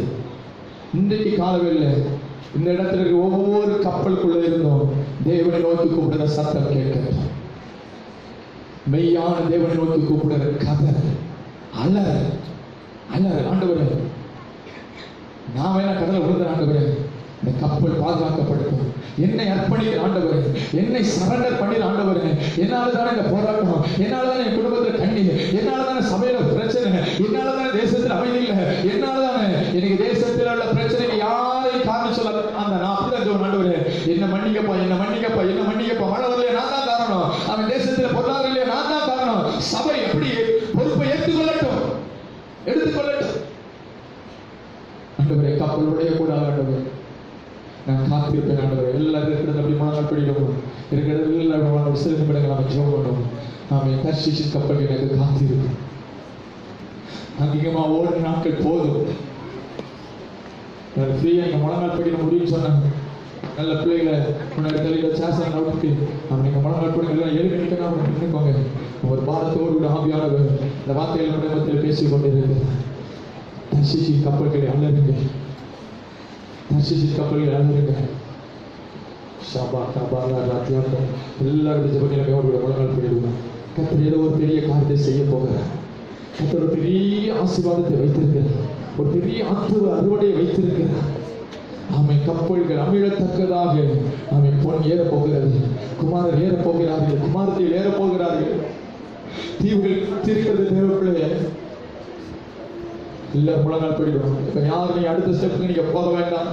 இன்றைக்கு காலவேளை இந்த இடத்துல இருக்க ஒவ்வொரு கப்பலுக்குள்ள இருந்தும் தேவனை நோக்கி கூப்பிடுகிற சத்தம் கேட்கிறது. மெய்யான தேவனை நோக்கி கூப்பிடுகிற கதை அலர் அலர். ஆண்டவரே, நான் வேணா கடலை விழுந்த ஆண்டவரே, இந்த கப்பல் பாதுகாக்கப்படட்டும். என்னை அர்ப்பணிக்கிற ஆண்டவரே, என்னை சரண்டர் பண்ணி ஆண்டவரே, என்னாலதானே இந்த போராட்டம், என்னாலதானே என் குடும்பத்தில் கண்ணீர், என்னாலதானே சபையில பிரச்சனை, என்னாலதானே தேசத்தில் அமைதி இல்லை, என்னாலதானே எனக்கு தேசத்தில் உள்ள பிரச்சனைக்கு யாரையும் காரணம் சொல்ல அந்த நான் அப்படிதான் ஆண்டவரே, என்ன மன்னிக்கப்பா, என்ன மன்னிக்கப்பா, என்ன மன்னிக்கப்பா. மழை வரலையா நான் தான் காரணம், அவன் தேசத்தில் பொருளாதாரம் இல்லையா நான் தான் காரணம். சபை எப்படி பொறுப்பை எடுத்துக்கொள்ளட்டும், எடுத்துக்கொள்ளட்டும். ஆண்டவரே, கப்பல் உடையக்கூடாது ஆண்டவரே, நான் காத்திருப்பேன் ஆண்டவரே. எல்லாரும் இருக்கிறது அப்படி மாநாள் படிக்கணும், இருக்கிறது எல்லாரும் சில நிமிடங்கள் நம்ம ஜெபம் பண்ணுவோம். நாம தர்ஷீஷின் கப்பல் எனக்கு காத்திருப்போம். அதிகமா ஓடுற நாட்கள் போதும். ஃப்ரீயா இங்க முழங்கால் படிக்க முடியும்னு சொன்னாங்க. நல்ல பிள்ளைகளை முன்னாடி தலையில சாசனம் நோக்கி நீங்க முழங்கால் போடுங்க, எல்லாம் எழுதி நிற்கோங்க. ஒரு பாரத்தோடு கூட ஆவியானவர் இந்த வார்த்தைகள் மத்தியில் பேசிக் கொண்டிருக்கு. தர்ஷீஷின் கப்பல்களை அலருங்க, தர்ஷீஷின் கப்பல்களை அலருங்க. ஷாபா கபாலா ராத்தியாங்க எல்லாரும் ஜபங்களை முழங்கால் போயிடுவோம். கர்த்தர் ஏதோ ஒரு பெரிய காரியத்தை செய்ய போகிறார். கர்த்தர் ஒரு பெரிய ஆசீர்வாதத்தை வைத்திருக்கிறார், ஒரு பெரிய அறுவடையை வைத்திருக்கிறார். ஆமை கப்பல்கள் அமிழத்தக்கதாக ஆமை பொன் ஏற போகிறது, குமாரர் ஏற போகிறார்கள், குமாரத்தில் ஏற போகிறார்கள். தீவுகள் தீர்க்கிறது தேவைப்பிள்ளைய இல்ல முழங்கால் படிடும். இப்ப யாரும் அடுத்த ஸ்டெப்புக்கு நீங்க போக வேண்டாம்.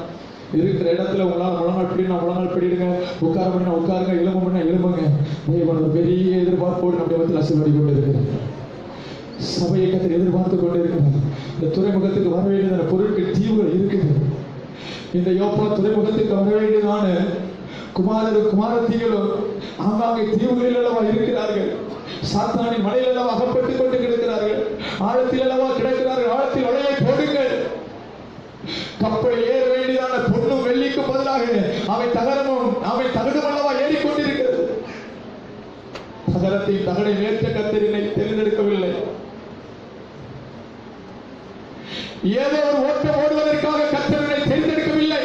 இருக்கிற இடத்துல உங்களால் முழங்கால் படினா முழங்கால் படிடுங்க, உட்கார பண்ணா உட்காருங்க, எலும்பு பண்ணா எலும்புங்க. தேவன் ஒரு பெரிய எதிர்பார்ப்போடு நம்ம இடத்துல ஆசீர்வதி கொண்டு இருக்கிறார். சபையை கத்தர் எதிர்பார்த்து கொண்டு இருக்கிறார். இந்த துறைமுகத்துக்கு வர வேண்டியதான பொருட்கள் தீவுகள் இருக்குது. இந்த யோப்பா துறைமுகத்துக்கு வர வேண்டியதான குமாரரும் குமாரத்திகளும் ஆங்காங்கே தீவுகளில் அல்லவா இருக்கிறார்கள். சாத்தானின் மலையில் அல்லவா அகப்பட்டுக் கொண்டு கிடக்கிறார்கள், ஆழத்தில் அல்லவா கிடக்கிறார்கள். ஆழத்தில் வலையை போடுங்கள். கப்பல் ஏற வேண்டியதான பொண்ணும் வெள்ளிக்கு பதிலாக அவை தகரமும் அவை தகடும் அல்லவா ஏறிக்கொண்டிருக்கிறது. தகரத்தின் தகடை நேர்த்த கத்தரினை தேர்ந்தெடுக்கவில்லை. ஏதோ ஒரு ஓட்டம் ஓடுவதற்காக கத்தரினை தேர்ந்தெடுக்கவில்லை.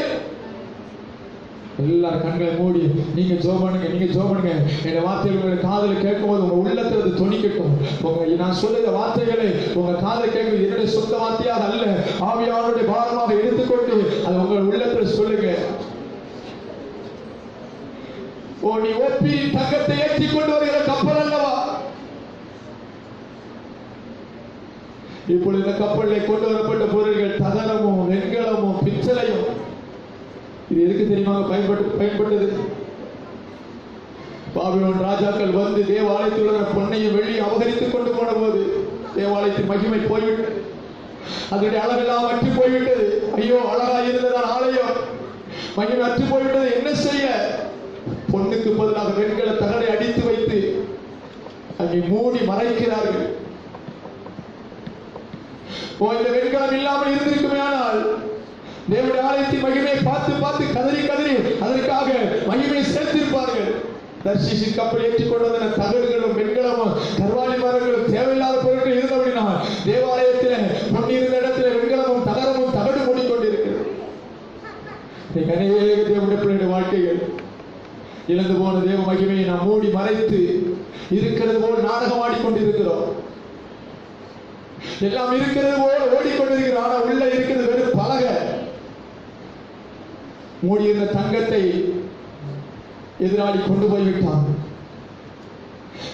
எல்லாரும் கண்களை மூடி நீங்க ஜெபம் பண்ணுங்க, நீங்க ஜெபம் பண்ணுங்க. இந்த வார்த்தைகள் உங்க காதுல கேட்கும்போது உங்க உள்ளத்துல அது துணிக்கட்டும். உங்க நான் சொல்லுற வார்த்தைகளை உங்க காதுல கேட்குது என்னுடைய சொந்த வார்த்தையாக அல்ல, ஆவியானவருடைய பாரமாக எடுத்துக்கொண்டு அது உங்க உள்ளத்துல சொல்லுங்க. ஓ நீ ஒப்பி தங்கத்தை ஏற்றி கொண்டு வருகிற கப்பல் அல்லவா, இப்பொழுது இந்த கப்பலில் கொண்டு வரப்பட்ட பொருள்கள் தகரமும் வெண்கலமும் பித்தளையும். இது எதுக்கு தெரியுமா பயன்பட்டது? பாபிலோன் ராஜாக்கள் வந்து தேவாலயத்தில் உள்ள பொன்னையும் வெள்ளியும் அபகரித்துக் கொண்டு போன போது தேவாலயத்தின் மகிமை போய்விட்டது, அதனுடைய அளவெல்லாம் அற்று போய்விட்டது. ஐயோ அழகா இருந்ததான் ஆலயம், மகிமை அற்று போய்விட்டது. என்ன செய்ய? பொன்னுக்கு பதிலாக வெண்கல தகடை அடித்து வைத்து அங்கே மூடி மறைக்கிறார்கள். இந்த வெண்கலம் இல்லாமல் இருந்திருக்குமே ஆனால் தேவனுடைய ஆலயத்தின் மகிமையை பார்த்து பார்த்து கதறி கதறி அதற்காக மகிமையை சேர்த்திருப்பார்கள். தர்ஷீஷின் கப்பல் ஏற்றிக்கொண்டு வந்த தகடுகளும் வெண்கலமும் கர்வாலி மரங்களும் தேவையில்லாத பொருட்கள் இருந்தபடினால் தேவாலயத்தில் பொன்னிருந்த இடத்துல வெண்கலமும் தகரமும் தகடு மூடிக்கொண்டிருக்கிறது. அநேக தேவனுடைய பிள்ளைகளுடைய வாழ்க்கைகள் இழந்து போன தேவ மகிமையை நாம் மூடி மறைத்து இருக்கிறது போல் நாடகம் ஆடிக்கொண்டிருக்கிறோம். எல்லாம் இருக்கிறது போல ஓடிக்கொண்டிருக்கிறோம். ஆனா உள்ள இருக்கிறது வெறும் பலக. மூடியிருந்த தங்கத்தை எதிராளி கொண்டு போய்விட்டான்.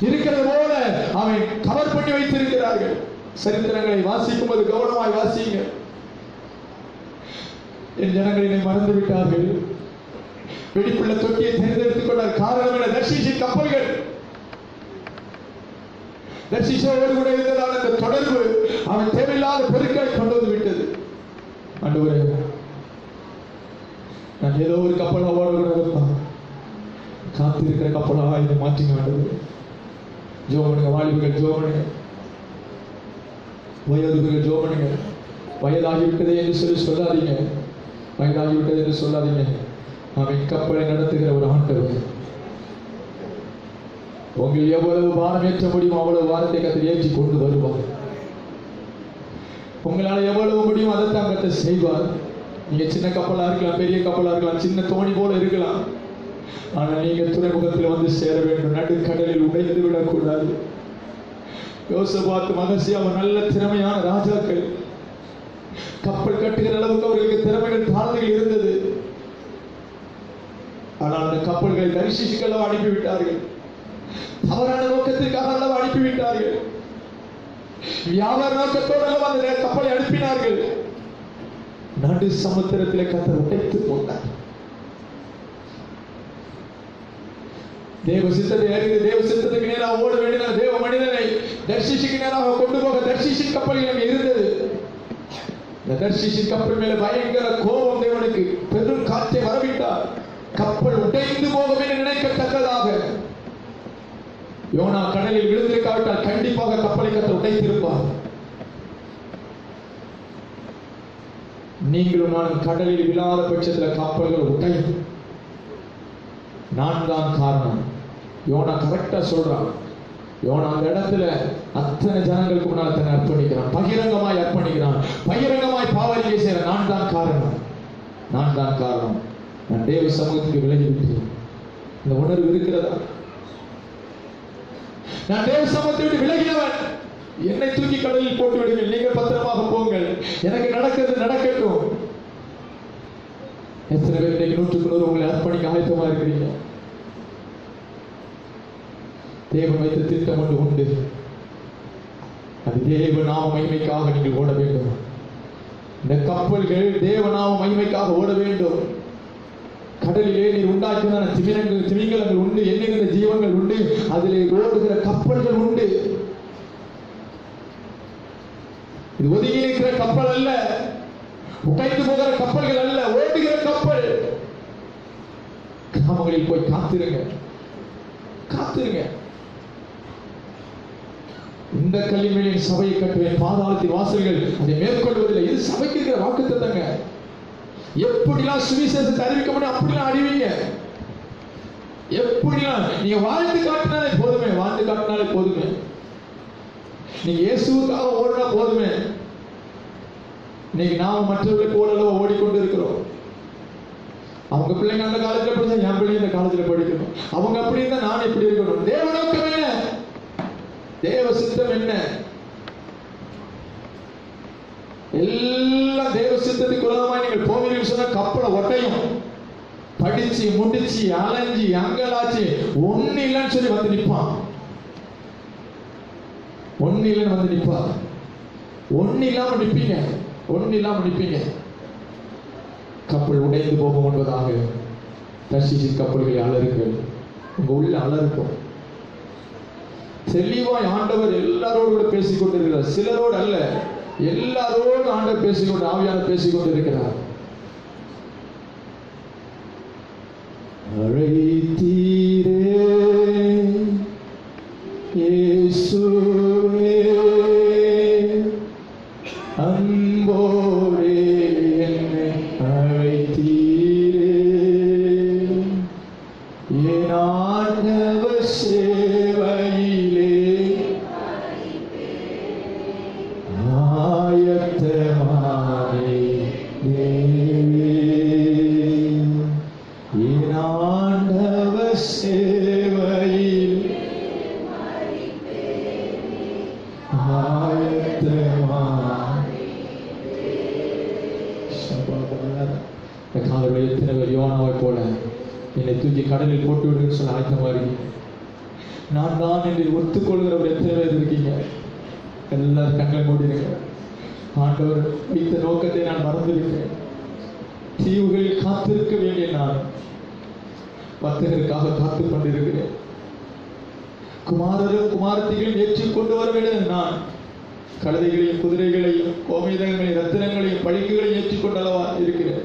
இருக்கிறது போல அவன் கவர் பண்ணி வைத்திருக்கிறார்கள். சரித்திரங்களை வாசிக்கும் போது கவனமாய் வாசிங்க. என் ஜனங்களினை மறந்து விட்டார்கள், வெடிப்புள்ள தொட்டியை தேர்ந்தெடுத்துக் கொண்டார். காரணம் என தர்ஷீஷின் கப்பல்கள் தர்ஷீஷோடு கூட இருந்ததால் அந்த தொடர்பு அவன் தேவையில்லாத பொருட்களை கொண்டு வந்து விட்டது. ஆண்டவரே, நான் ஏதோ ஒரு கப்பலா ஓட காத்திருக்கிற கப்பலா இதை மாற்றிங்க. ஆண்டவரே ஜோமனுங்க, வாலிபர்கள் ஜோமனுங்க, வயதுகள் ஜோமனுங்க. வயதாகிவிட்டது என்று சொல்லாதீங்க, வயதாகிவிட்டது என்று சொல்லாதீங்க. அவன் கப்பலை நடத்துகிற ஒரு ஆண்டவர். உங்கள் எவ்வளவு பாரம் ஏற்ற முடியும் அவ்வளவு பாரத்தை கத்தர் ஏற்றி கொண்டு வருவார். உங்களால் எவ்வளவு முடியும் அதைத்தான் கத்தர் செய்வார். நீங்க சின்ன கப்பலா இருக்கலாம், பெரிய கப்பலா இருக்கலாம், சின்ன தோணி போல இருக்கலாம். ஆனால் நீங்க துறைமுகத்தில் வந்து சேர வேண்டும். நடுக்கடலில் உடைந்து விடக்கூடாது. யோசபாத், மகசி அவர் நல்ல திறமையான ராஜாக்கள். கப்பல் கட்டுகிற அளவுக்கு அவர்களுக்கு திறமைகள் தாழ்ந்துகள் இருந்தது. ஆனால் அந்த கப்பல்களை தரிசிக்க அளவு அனுப்பிவிட்டார்கள். தவறான நோக்கத்திற்காக அளவு அனுப்பிவிட்டார்கள். வியாபார நோக்கத்தோடு அளவு அந்த கப்பலை அனுப்பினார்கள். நடு சமுத்திரத்திலே கத்தர் உடைத்து போட்டார். தேவ சித்தத்தை அறிந்து தேவ சித்தத்துக்கு நேராக ஓட வேண்டிய தேவ மனிதனை தர்ஷீஷுக்கு நேராக கொண்டு போக தர்ஷீஷின் கப்பல் இருந்தது. இந்த தர்ஷீஷின் கப்பல் மேல பயங்கர கோபம் தேவனுக்கு. பெரும் காற்றை வரவிட்டார். கப்பல் உடைந்து போகும் என்று நினைக்கத்தக்கதாக. யோனா கடலில் விழுந்திருக்காவிட்டால் கண்டிப்பாக கப்பலை கத்தர் உடைத்திருப்பார். நீங்களும் நான் கடலில் விழாத பட்சத்தில் கப்பல்கள் உடையும். நான் தான் காரணம். யோனா கரெக்டா சொல்றான். யோனா அந்த இடத்துல அத்தனை ஜனங்களுக்கு முன்னால் தன்னை அர்ப்பணிக்கிறான், பகிரங்கமாய் அர்ப்பணிக்கிறான், பகிரங்கமாய் பாவரிக்கை செய்யறான். நான் தான் காரணம், நான் தான் காரணம். நான் தேவ சமூகத்துக்கு விலகி விட்டேன். இந்த உணர்வு இருக்கிறதா? நான் தேவ சமூகத்தை விட்டு விலகினவன், என்னை தூக்கி கடலில் போட்டு விடுங்கள், நீங்கள் பத்திரமாக போங்கள், எனக்கு நடக்கிறது நடக்கட்டும். எத்தனை பேர் இன்னைக்கு 100க்கு 100 உங்களை அர்ப்பணிக்க ஆயத்தமா இருக்கிறீங்க? தேவன் வைத்த திட்டம் ஒன்று உண்டு. அது தேவ நாம மகிமைக்காக நீங்கள் ஓட வேண்டும். இந்த கப்பல்கள் தேவ நாம மகிமைக்காக ஓட வேண்டும். கடலிலே நீர் உண்டாக்கின திமிங்கலங்கள் உண்டு, எண்ணிருந்த ஜீவங்கள் உண்டு, அதிலே ஓடுகிற கப்பல்கள் உண்டு. இது ஒதுங்கி இருக்கிற கப்பல் அல்ல, உடைந்து போகிற கப்பல்கள் அல்ல, ஓடுகிற கப்பல். கிராமங்களில் போய் காத்திருங்க, காத்திருங்க. இந்த கல்லிமேலின் சபையை கட்டுவேன், பாதாளத்தின் வாசல்கள் அதை மேற்கொள்வதில்லை. இது சபைக்கு இருக்கிற வாக்குத்தத்தங்க. எப்படிலாம் சுவிசேஷத்தை அறிவிக்க முடியும் அப்படிலாம் அறிவிங்க. எப்படிலாம் நீங்க வாழ்ந்து காட்டினாலே போதுமே, வாழ்ந்து காட்டினாலே போதுமே. நீங்க இயேசுவுக்காக ஓடினா போதுமே. இன்னைக்கு நாம மற்றவர்களுக்கு ஓடளவு ஓடிக்கொண்டு இருக்கிறோம். அவங்க பிள்ளைங்க அந்த காலேஜ்ல படிச்சா என் பிள்ளைங்க இந்த காலேஜ்ல படிக்கணும், அவங்க அப்படி இருந்தா நான் எப்படி இருக்கணும். தேவ நோக்கம் என்ன? தேவ சித்தம் என்ன? எல்லாம் தேவ சித்தத்துக்கு விரோதமாய் நீங்கள் போவீர்கள் சொன்னா கப்பலை ஒட்டையும். படிச்சு முடிச்சு அலைஞ்சி அங்கலாச்சு ஒண்ணு இல்லைன்னு சொல்லி வந்து நிற்பான். ஒண்ணு இல்லைன்னு வந்து நிற்பா. ஒண்ணு இல்லாம நிற்பீங்க, ஒண்ணு இல்லாம நிற்பீங்க. கப்பல் உடைந்து போகும் என்பதாக தர்ஷீஷின் கப்பல்களை அலறுங்கள். உங்க உள்ள அலறுக்கும். தெளிவாய் ஆண்டவர் எல்லாரோடு கூட பேசிக் கொண்டிருக்கிறார். சிலரோடு அல்ல, எல்லாரோடு ஆண்டவர் பேசிக்கொண்டு, ஆவியானவர் பேசிக்கொண்டு இருக்கிறார். அழைத்தீரே இயேசுவே, அன்போடே என்னை அழைத்தீரே, என் ஆண்டவர் சேவையிலே ஆயத்தமானே தேவே, என் ஆண்டவர் சேவையில் காலையில் எத்தனை பேர் யோனாவை போல என்னை தூக்கி கடலில் போட்டு விடுன்னு சொல்ல ஆயத்தமா இருக்கீங்க? நான் தான் என்று ஒத்துக்கொள்கிறவர் எத்தனை பேர் இருக்கீங்க? எல்லாரும் கண்களை மூடிடுங்க. ஆண்டவர் வைத்த நோக்கத்தை நான் மறந்துவிட்டேன். தீவுகளில் காத்திருக்க வேண்டிய நான் வர்த்தகருக்காக காத்து கொண்டிருக்கிறேன். குமாரரும் குமாரத்திகளையும் ஏற்றிக் கொண்டு வர வேண்டும். நான் கழுதைகளையும் குதிரைகளையும் கோமேதகங்களையும் ரத்தினங்களையும் பழிக்குகளையும் ஏற்றிக் கொண்டளவா இருக்கிறேன்.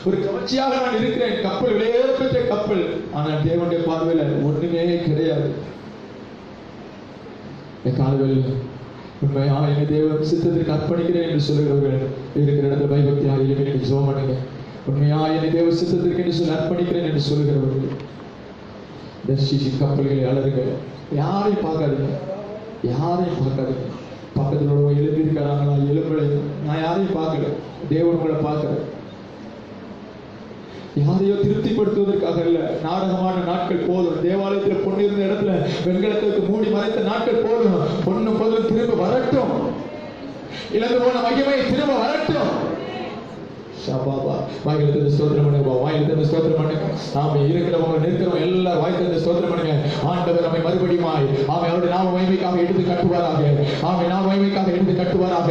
ஒரு கவர்ச்சியாக நான் இருக்கிறேன். கப்பல் விலையேற பெற்ற கப்பல், ஆனால் தேவனுடைய பார்வையில் ஒண்ணுமே கிடையாது. காலவில் உண்மையா என்னை தேவன் சித்தத்திற்கு அர்ப்பணிக்கிறேன் என்று சொல்லுகிறவர்கள் இருக்கிற இடத்துல பயபக்தியாக இனிமேல் ஜெபம் பண்ணுங்க. உண்மையா என்னை தேவ சித்தத்திற்கு என்று சொல்லி அர்ப்பணிக்கிறேன் என்று சொல்லுகிறவர்கள் தர்ஷீஷின் கப்பல்களை அலறுங்க. யாரையும் பார்க்காதீங்க, யாரையும் பார்க்காதீங்க. பக்கத்தில் உள்ளவங்க எழுப்பி இருக்கிறாங்களா, எலும்புகளை நான் யாரையும் பார்க்கல, தேவன் உங்களை பார்க்கிறேன். யாரையோ திருப்திப்படுத்துவதற்கு அல்ல. நாடகமான நாட்கள் போதும். தேவாலயத்தில் பொண்ணு இருந்த இடத்துல வெண்கலத்திற்கு மூடி மறைத்த நாட்கள் போதும். பொண்ணு பொருள் திரும்ப வரட்டும். இழந்து போன மகிமை திரும்ப வரட்டும். வாய்க்கு ஸ்தோத்திரம் பண்ணுங்க, வாய்க்கு ஸ்தோத்திரம் பண்ணுங்க. நாம இருக்கிறவங்க நிற்கிறவங்க எல்லாரும் வாய்க்கு ஸ்தோத்திரம் பண்ணுங்க. ஆண்டவர் நம்மை மறுபடியுமாய் ஆமை அவருடைய நாம மகிமைக்காக எடுத்து கட்டுவாராக. ஆமை நாம மகிமைக்காக எடுத்து கட்டுவாராக.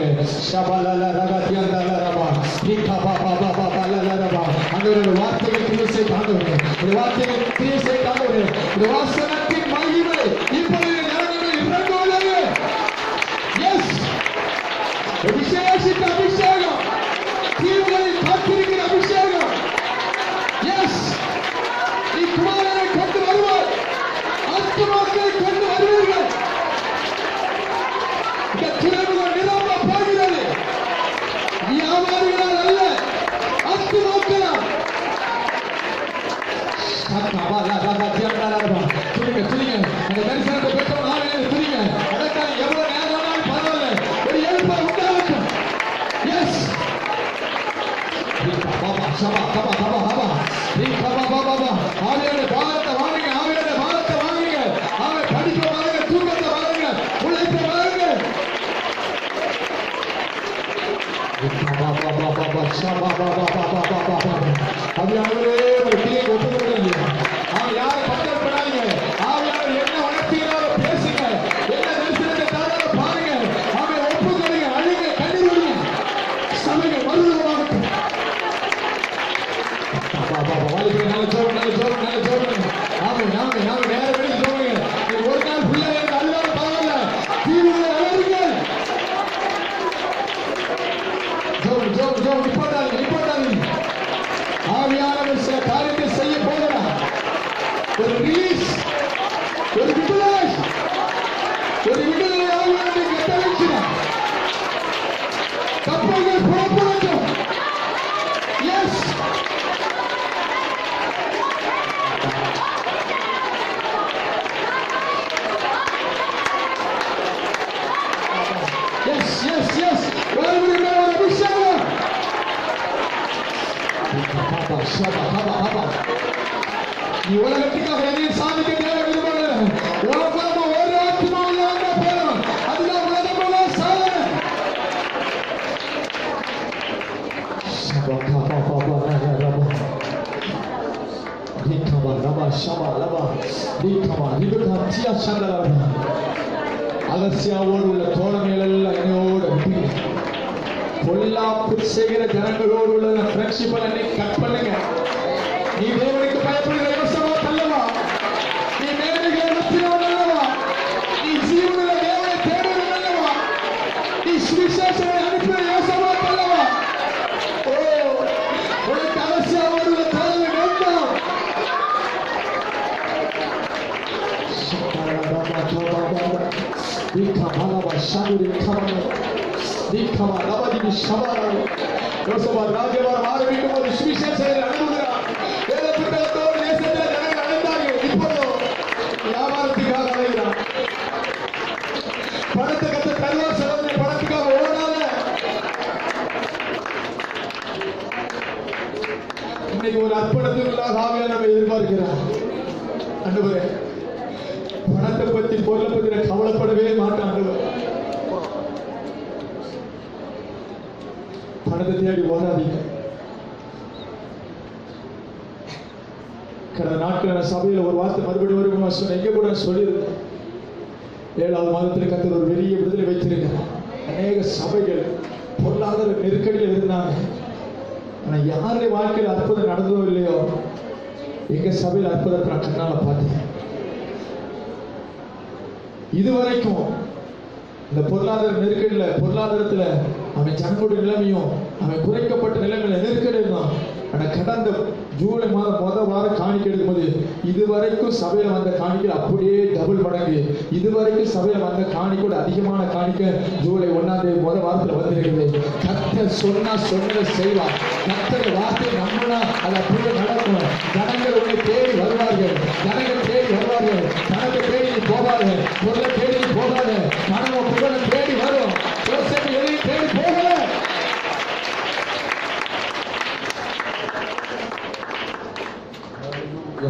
அந்த வார்த்தைகள் கிரியை காண்பவர்கள், ஒரு வார்த்தைகள் கிரியை காண்பவர்கள், ஒரு வாசனத்தின் மகிமை இப்பொழுது இறங்குவது. எஸ், விசேஷித்த அபிஷேகம், தீவுகளில் காத்திருக்கிற அபிஷேகம். எஸ், நீ குமாரனை கொண்டு வருவார், ஆத்துமாக்களை கொண்டு வருவீர்கள். இந்த துறைமுகம் நிரம்ப போகிறது. வியாபாரிகளால் அல்ல, ஆத்துமாக்களால். துணிங்க துணிங்க அந்த தரிசனத்தை பெற்றவங்க ஆவியானவரை துணிங்க. அதற்காக எவ்வளவு நேரம் ஆனாலும் பரவாயில்ல, ஒரு எழுப்பல் உண்டாகட்டும். எஸ் பாபா சபா கபா கபா கபா நீ கபா பாபா பாபா ஆவியானவரை பாரத்தை வாங்குங்க, ஆவியானவரை பாரத்தை வாங்குங்க. அவன் படிக்க வாங்குங்க, தூக்கத்தை வாங்குங்க, உழைப்பை வாங்குங்க. ஆவியானவரே ஒரு தீயை ஒப்புக்கொள்ளுங்க. அவன் யாரை பக்கம் பண்ணாதீங்க. ஆவியானவர் என்ன உணர்த்தினாரோ பேசுங்க, என்ன தரிசனத்தை தாராள பாருங்க. அவன் ஒப்புக்கொள்ளுங்க, அழுங்க, கண்ணீர் விடுங்க. சபைகள் மறுரூபமாகட்டும். நல்ல ஜோம் நல்ல ஜோம் நல்ல ஜோம். ஆமா ஆமா ஆமா நேர வெளியே ஜோமுங்க. ஒரு நாள் ஃபுல்லா எனக்கு அழுதாலும் பரவாயில்ல, தீவிர அழுங்க. ஜோம் ஜோம் ஜோம் நிப்பாட்டாதீங்க நிப்பாட்டாதீங்க. ஆவியானவர் சில காரியத்தை செய்ய போகிறார். ஒரு ரிலீஸ், ஒரு விடுதலை, ஒரு விடுதலை ஆவியானவரை கட்டளையிட்டார். கப்பல்கள் புறப்படட்டும். எஸ் எஸ் எஸ் எஸ் வருகிற ஒரு அபிஷேகம். நீ உலகத்துக்காக எதையும் சாதிக்க தேவை விரும்பல. உலகம் ஒரு ஆத்மாவில போறோம், அதுதான் உலகம் சாதனை. அலசியாவோடு உள்ள தோழமைகள் எல்லாம் என்னோடு பொல்லாப்பு செய்கிற ஜனங்களோடு உள்ள ஃப்ரெண்ட்ஷிப் கட் பண்ணுங்க. நீ தேவனுக்கு பயப்படுகிற யோசமா அல்லவா? நீ மேடைகளை நடத்தினவன் அல்லவா? நீ ஜீவனில் தேவனை தேடுவன் அல்லவா? நீ சுவிசேஷனை அனுப்பின யோசமா அல்லவா? ஓ உனக்கு அலசியாவோடு உள்ள தோழமை வேண்டும். ராஜ்யவாரம் ஆரம்பிக்கும் போது சுவிசேஷத்தை அனுப்புகிறார். வேத புத்தகத்தோடு தேசத்தில் ஜனங்கள் அடைந்தார்கள். இப்போதோ வியாபாரத்துக்காக அடைகிறார். பணத்தை கத்த தருவார் செலவு, பணத்துக்காக ஓடாத. இன்னைக்கு ஒரு அர்ப்பணத்துக்குள்ளாக ஆவியானவரை எதிர்பார்க்கிறார். ஆண்டவரே, பணத்தை பத்தி பொருளை பத்தி நான் கவலைப்படவே மாட்டேன். ஆண்டவர், பணத்தை தேடி ஓடாதீங்க. கடந்த நாட்கள் சபையில் ஒரு வார்த்தை மறுபடியும் சொன்ன எங்க கூட சொல்லியிருந்தேன். 7வது மாதத்தில் கர்த்தர் ஒரு பெரிய விடுதலை வைத்திருக்கிறார். அநேக சபைகள் பொருளாதார நெருக்கடியில் இருந்தாங்க. ஆனா யாருடைய வாழ்க்கையில் அற்புதம் நடந்ததோ இல்லையோ, எங்க சபையில் அற்புதத்தை நான் கண்ணால பார்த்தேன். இதுவரைக்கும் இந்த பொருளாதார நெருக்கடியில, பொருளாதாரத்துல அவன் ஜனங்களுடைய நிலைமையும் அவன் குறைக்கப்பட்ட நிலைமையில நெருக்கடி இருந்தான். ஆனா கடந்த ஜூலை மாதம் முதல் வாரம் காணிக்கை எடுக்கும்போது இதுவரைக்கும் சபையில வந்த காணிக்கை அப்படியே டபுள் மடங்கு. இதுவரைக்கும் சபையில வந்த காணிக்கோட அதிகமான காணிக்கை ஜூலை 1ஆம் தேதி முதல் வாரத்துல வந்திருக்குது. கர்த்தர் சொன்னா சொன்னதை செய்வார். கர்த்தர் வார்த்தை நம்பினா அது அப்படியே நடக்கும். ஜனங்கள் உன்னை தேடி வருவார்கள், ஜனங்கள் தேடி வருவார்கள். பணத்தை தேடி நீ போகாத, பொருளை தேடி நீ போகாத, பணம் புகழை தேடி வரும். எதையும் தேடி போகல.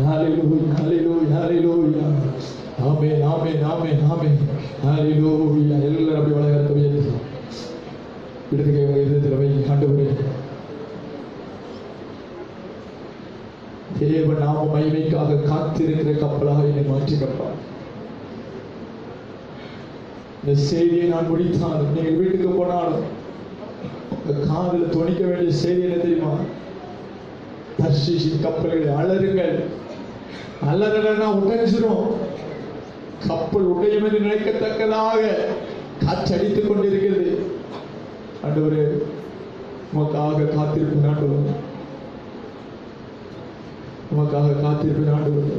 Hallelujah, hallelujah, hallelujah. Amen, amen, amen, amen. Hallelujah. எல்லாரும் அப்படி வளர்த்து உயர்த்து விடுதலை இதயத்தில் வை. ஆண்டவரே, தேவ நாம மகிமைக்காக காத்திருக்கிற கப்பலாக என்னை மாற்றிக்கப்பா. இந்த செய்தியை நான் முடித்தாலும், நீங்கள் வீட்டுக்கு போனாலும் உங்க காதில் துணிக்க வேண்டிய செய்தி என்ன தெரியுமா? தர்ஷீஷின் கப்பல்களை அலறுங்கள். அலறலன்னா உடைஞ்சிரும். கப்பல் உடையும் என்று நினைக்கத்தக்கதாக காற்றடித்துக் கொண்டிருக்கிறது. ஆண்டவரே, உமக்காக காத்திருப்பேன். ஆண்டவரே, உமக்காக காத்திருப்பேன். ஆண்டவரே,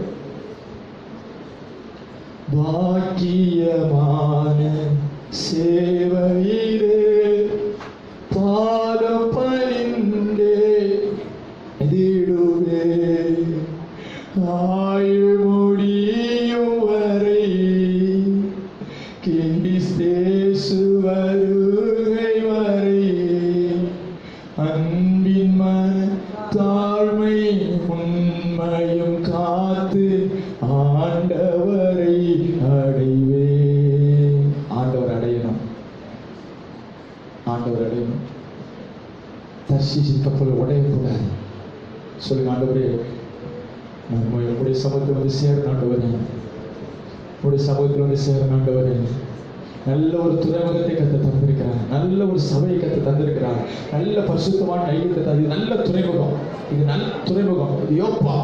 பாக்கியமான சேவையிலே பாதம் பணிந்தே ஆயுள் முடியும் வரை கிறிஸ்தேசு வருகை வரை அன்பின் தாழ்மை உண்மையும் காத்து ஆண்டவரை அடைவே. ஆண்டவர் அடையணும், ஆண்டவர் அடையணும். தர்ஷீஷின் கப்பல் உடையக்கூடாது. சொல்லுங்க, ஆண்டவரே நான் உடைய சமூகத்தில் வந்து சேரணும் ஆண்டவரே, உடைய சமூகத்தில் வந்து சேரணும் ஆண்டவரே. நல்ல ஒரு துறைமுகத்தை கத்த தந்திருக்கிறார், நல்ல ஒரு சபையை கத்த தந்திருக்கிறார், நல்ல பரிசுத்தமான ஐக்கியத்தை தந்து. நல்ல துறைமுகம் இது, நல்ல துறைமுகம் இது. யோப்பா,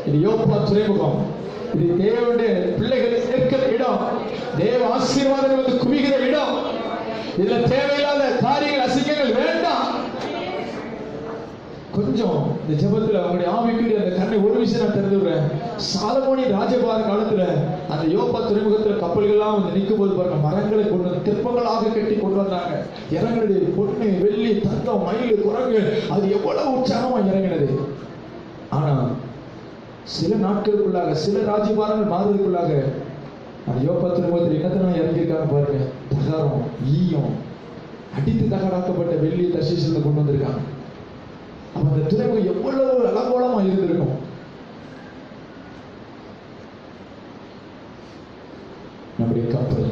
இது யோப்பா துறைமுகம். இது தேவனுடைய பிள்ளைகளை சேர்க்கிற இடம், தேவ ஆசீர்வாதங்கள் வந்து குவிகிற இடம். இதுல தேவையில்லாத காரியங்கள் அசிங்கங்கள் வேண்டாம். கொஞ்சம் இந்த ஜெபத்துல அவங்களுடைய ஆவிக்குரிய அந்த கண்ணை ஒரு விஷயம் நான் திறந்து விடுறேன். சாலமோனின் ராஜபார காலத்துல அந்த யோப்பா துறைமுகத்துல கப்பல்கள்லாம் வந்து நிற்கும் போது பாருங்க, மரங்களை கொண்டு வந்து திருப்பங்களாக கட்டி கொண்டு வந்தாங்க. இறங்கினது பொண்ணு, வெள்ளி, தங்கம், மயில், குரங்கு, அது எவ்வளவு உற்சாகமா இறங்கினது. ஆனா சில நாட்களுக்குள்ளாக, சில ராஜபாரங்கள் மாறுவதற்குள்ளாக அந்த யோப்பா துறைமுகத்தில் என்னத்தான் இறங்கியிருக்காங்க பாருங்க. தகரம், ஈயம், அடித்து தகடாக்கப்பட்ட வெள்ளி தர்ஷீசிலிருந்து கொண்டு வந்திருக்காங்க. அப்ப அந்த துறைமுகம் எவ்வளவு அலங்கோலமா இருந்திருக்கும். நம்முடைய கப்பல்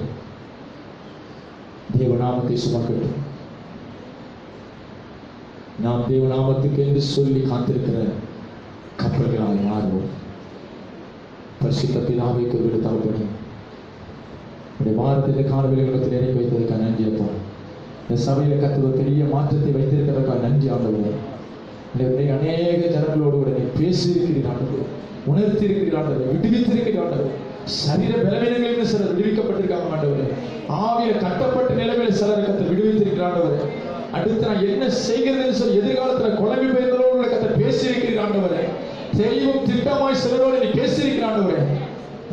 தேவநாமத்தை சுமக்கட்டும். நாம் தேவநாமத்துக்கு என்று சொல்லி காத்திருக்கிற கப்பல்களாக மாறுவோம். பரிசுத்த பிதாவைக்கு ஒரு தகப்பனே, உடைய வாரத்தில் காணொலிகளுக்கு இறக்கி வைத்ததற்காக நன்றி அப்பா. இந்த சபையில கத்துவ பெரிய மாற்றத்தை வைத்திருக்கிறதுக்காக நன்றி ஆண்டவரே. அநேக ஜனங்களோடு கூட நீ பேசியிருக்கிறீர் ஆண்டவரே, உணர்த்தி இருக்கிறீர் ஆண்டவரே, விடுவித்திருக்கிறீர் ஆண்டவரே. சரீர பலவீனங்களில் சிலர் விடுவிக்கப்பட்டிருக்காங்க ஆண்டவரே. ஆவியில கட்டப்பட்ட நிலைமையில சிலர் கத்தை விடுவித்திருக்கிறார் ஆண்டவரே. அடுத்து நான் என்ன செய்கிறதுன்னு சொல்லி எதிர்காலத்துல குழம்பி பெயர்ந்தவர்களோட கத்தை பேசியிருக்கிறீர் ஆண்டவரே. தெளிவும் திட்டமாய் சிலரோடு நீ பேசியிருக்கிறார் ஆண்டவரே.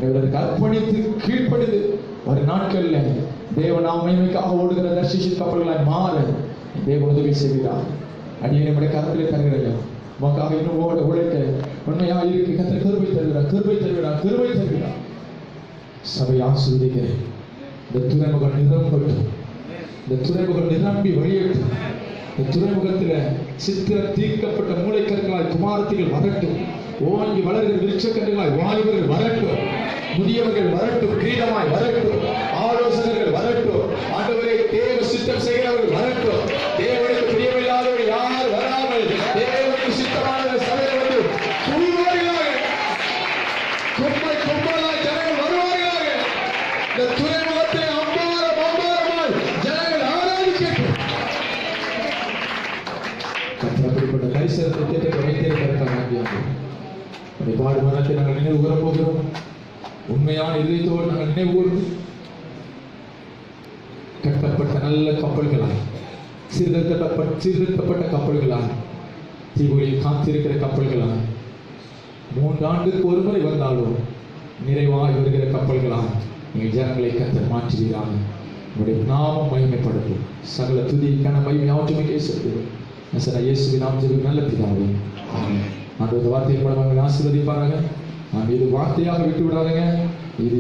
இவர்களுக்கு அர்ப்பணித்து கீழ்ப்படுது ஒரு நாட்கள்ல தேவன் மகிமைக்காக ஓடுகிற தர்ஷீசின் கப்பல்களாய் மாற தேவன் உதவி செய்கிறார். அடியே நம்முடைய கரத்திலே தருகிறேன். உமக்காக இன்னும் உழைக்க உண்மையா இருக்கு. கத்திர கிருபை தருகிறார், கிருபை தருகிறார், கிருபை தருகிறார். சபை ஆசீர்வதிக்கிறேன். இந்த துறைமுகம் நிரம்பட்டும், இந்த துறைமுகம் நிரம்பி வழியட்டும். இந்த துறைமுகத்துல சித்திர தீர்க்கப்பட்ட மூளைக்கற்களாய் குமாரத்திகள் வரட்டும். ஓங்கி வளர்கிற விருட்சக்கன்றுகளாய் வாலிபர்கள் வரட்டும், முதியவர்கள் வரட்டும், கிரீடமாய் வரட்டும், ஆலோசகர்கள் வரட்டும். ஆண்டவரே, தேவ சித்தம் செய்கிறவர்கள் வரட்டும். தேவனுக்கு பிரியமில்லாதவர்கள் யார் வராமல் தேவனுக்கு சித்தமான சபையில் வந்து குவிவார்களாக, கும்பலாய் ஜனங்கள் வருவார்களாக. இந்த துறைமுகத்தை அம்பாரமாய் ஜனங்கள் ஆராதிக்கட்டும். அப்படிப்பட்ட தரிசனத்தை திட்டத்தை வைத்திருக்கிறதுக்காக நன்றி. பாடு மரணத்தை நாங்கள் நினைவு கூற போகிறோம். உண்மையான இதயத்தோடு நாங்கள் நினைவு கூர்ந்து கட்டப்பட்ட நல்ல கப்பல்களாய், சீர்திருத்தப்பட்ட கப்பல்களாய், தீபொழியில் காத்திருக்கிற கப்பல்களாய், 3 ஆண்டுக்கு ஒரு முறை வந்தாலும் நிறைவாய் வருகிற கப்பல்களாய் நீங்கள் ஜனங்களை கர்த்தர் மாற்றுகிறாங்க. உங்களுடைய நாமம் மகிமைப்படட்டும். சகல துதி கன மகிமை ஆற்றுமைக்கே செலுத்துகிறோம். இயேசுவின் நாமத்தில் நல்ல பிதாவே, ஆமென். ஆண்டவர் வார்த்தையின் மூலமாக ஆசீர்வதிப்பாராக. நாம் இது வார்த்தையாக விட்டு விடாதீங்க. இது